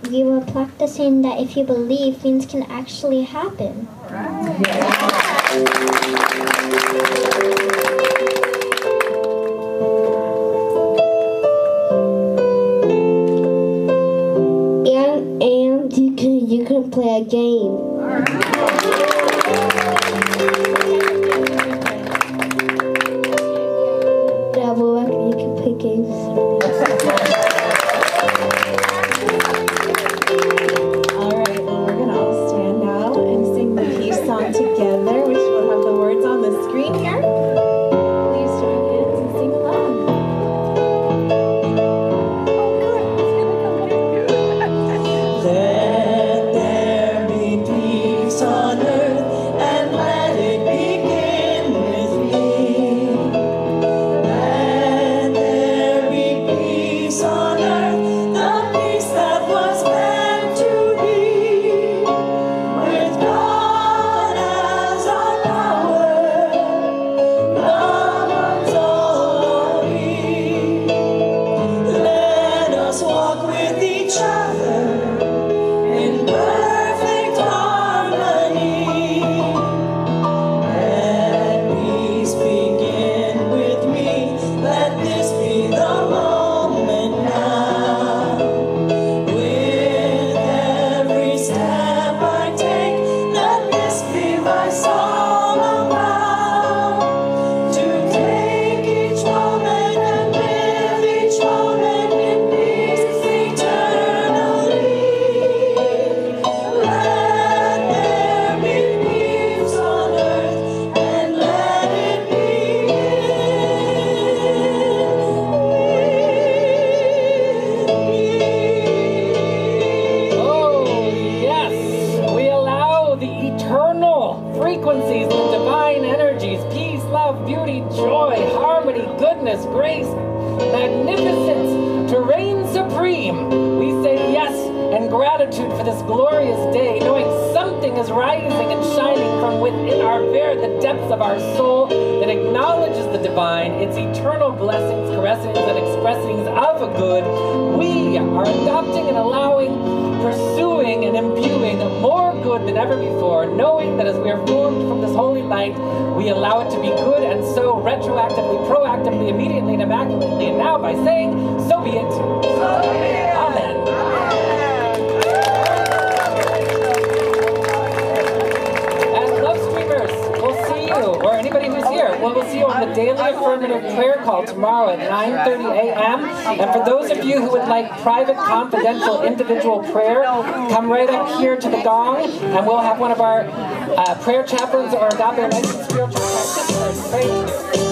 we were practicing that if you believe, things can actually happen. All right. Yeah. You can play a game. You can play games. All right, well, we're going to all stand now and sing the peace song together, which will have the words on the screen here. Please join hands and sing along. to reign supreme. We say yes and gratitude for this glorious day, knowing something is rising and shining from within the depths of our soul that acknowledges the divine, its eternal blessings, caressings, and expressings of a good. We are adopting and allowing, pursuing and imbuing more good than ever before, knowing that as we are formed from this holy light, we allow it to be good, and so retroactively, proactively, immediately, and immaculately, and now by saying, so be it. So be it. Amen. And love streamers, we'll see you, or anybody who's here, we'll see you on the daily affirmative prayer call tomorrow at 9:30 a.m. And for those of you who would like private, confidential, individual prayer, come right up here to the gong, and we'll have one of our prayer chaplains or agape licensed spiritual practitioners pray with you.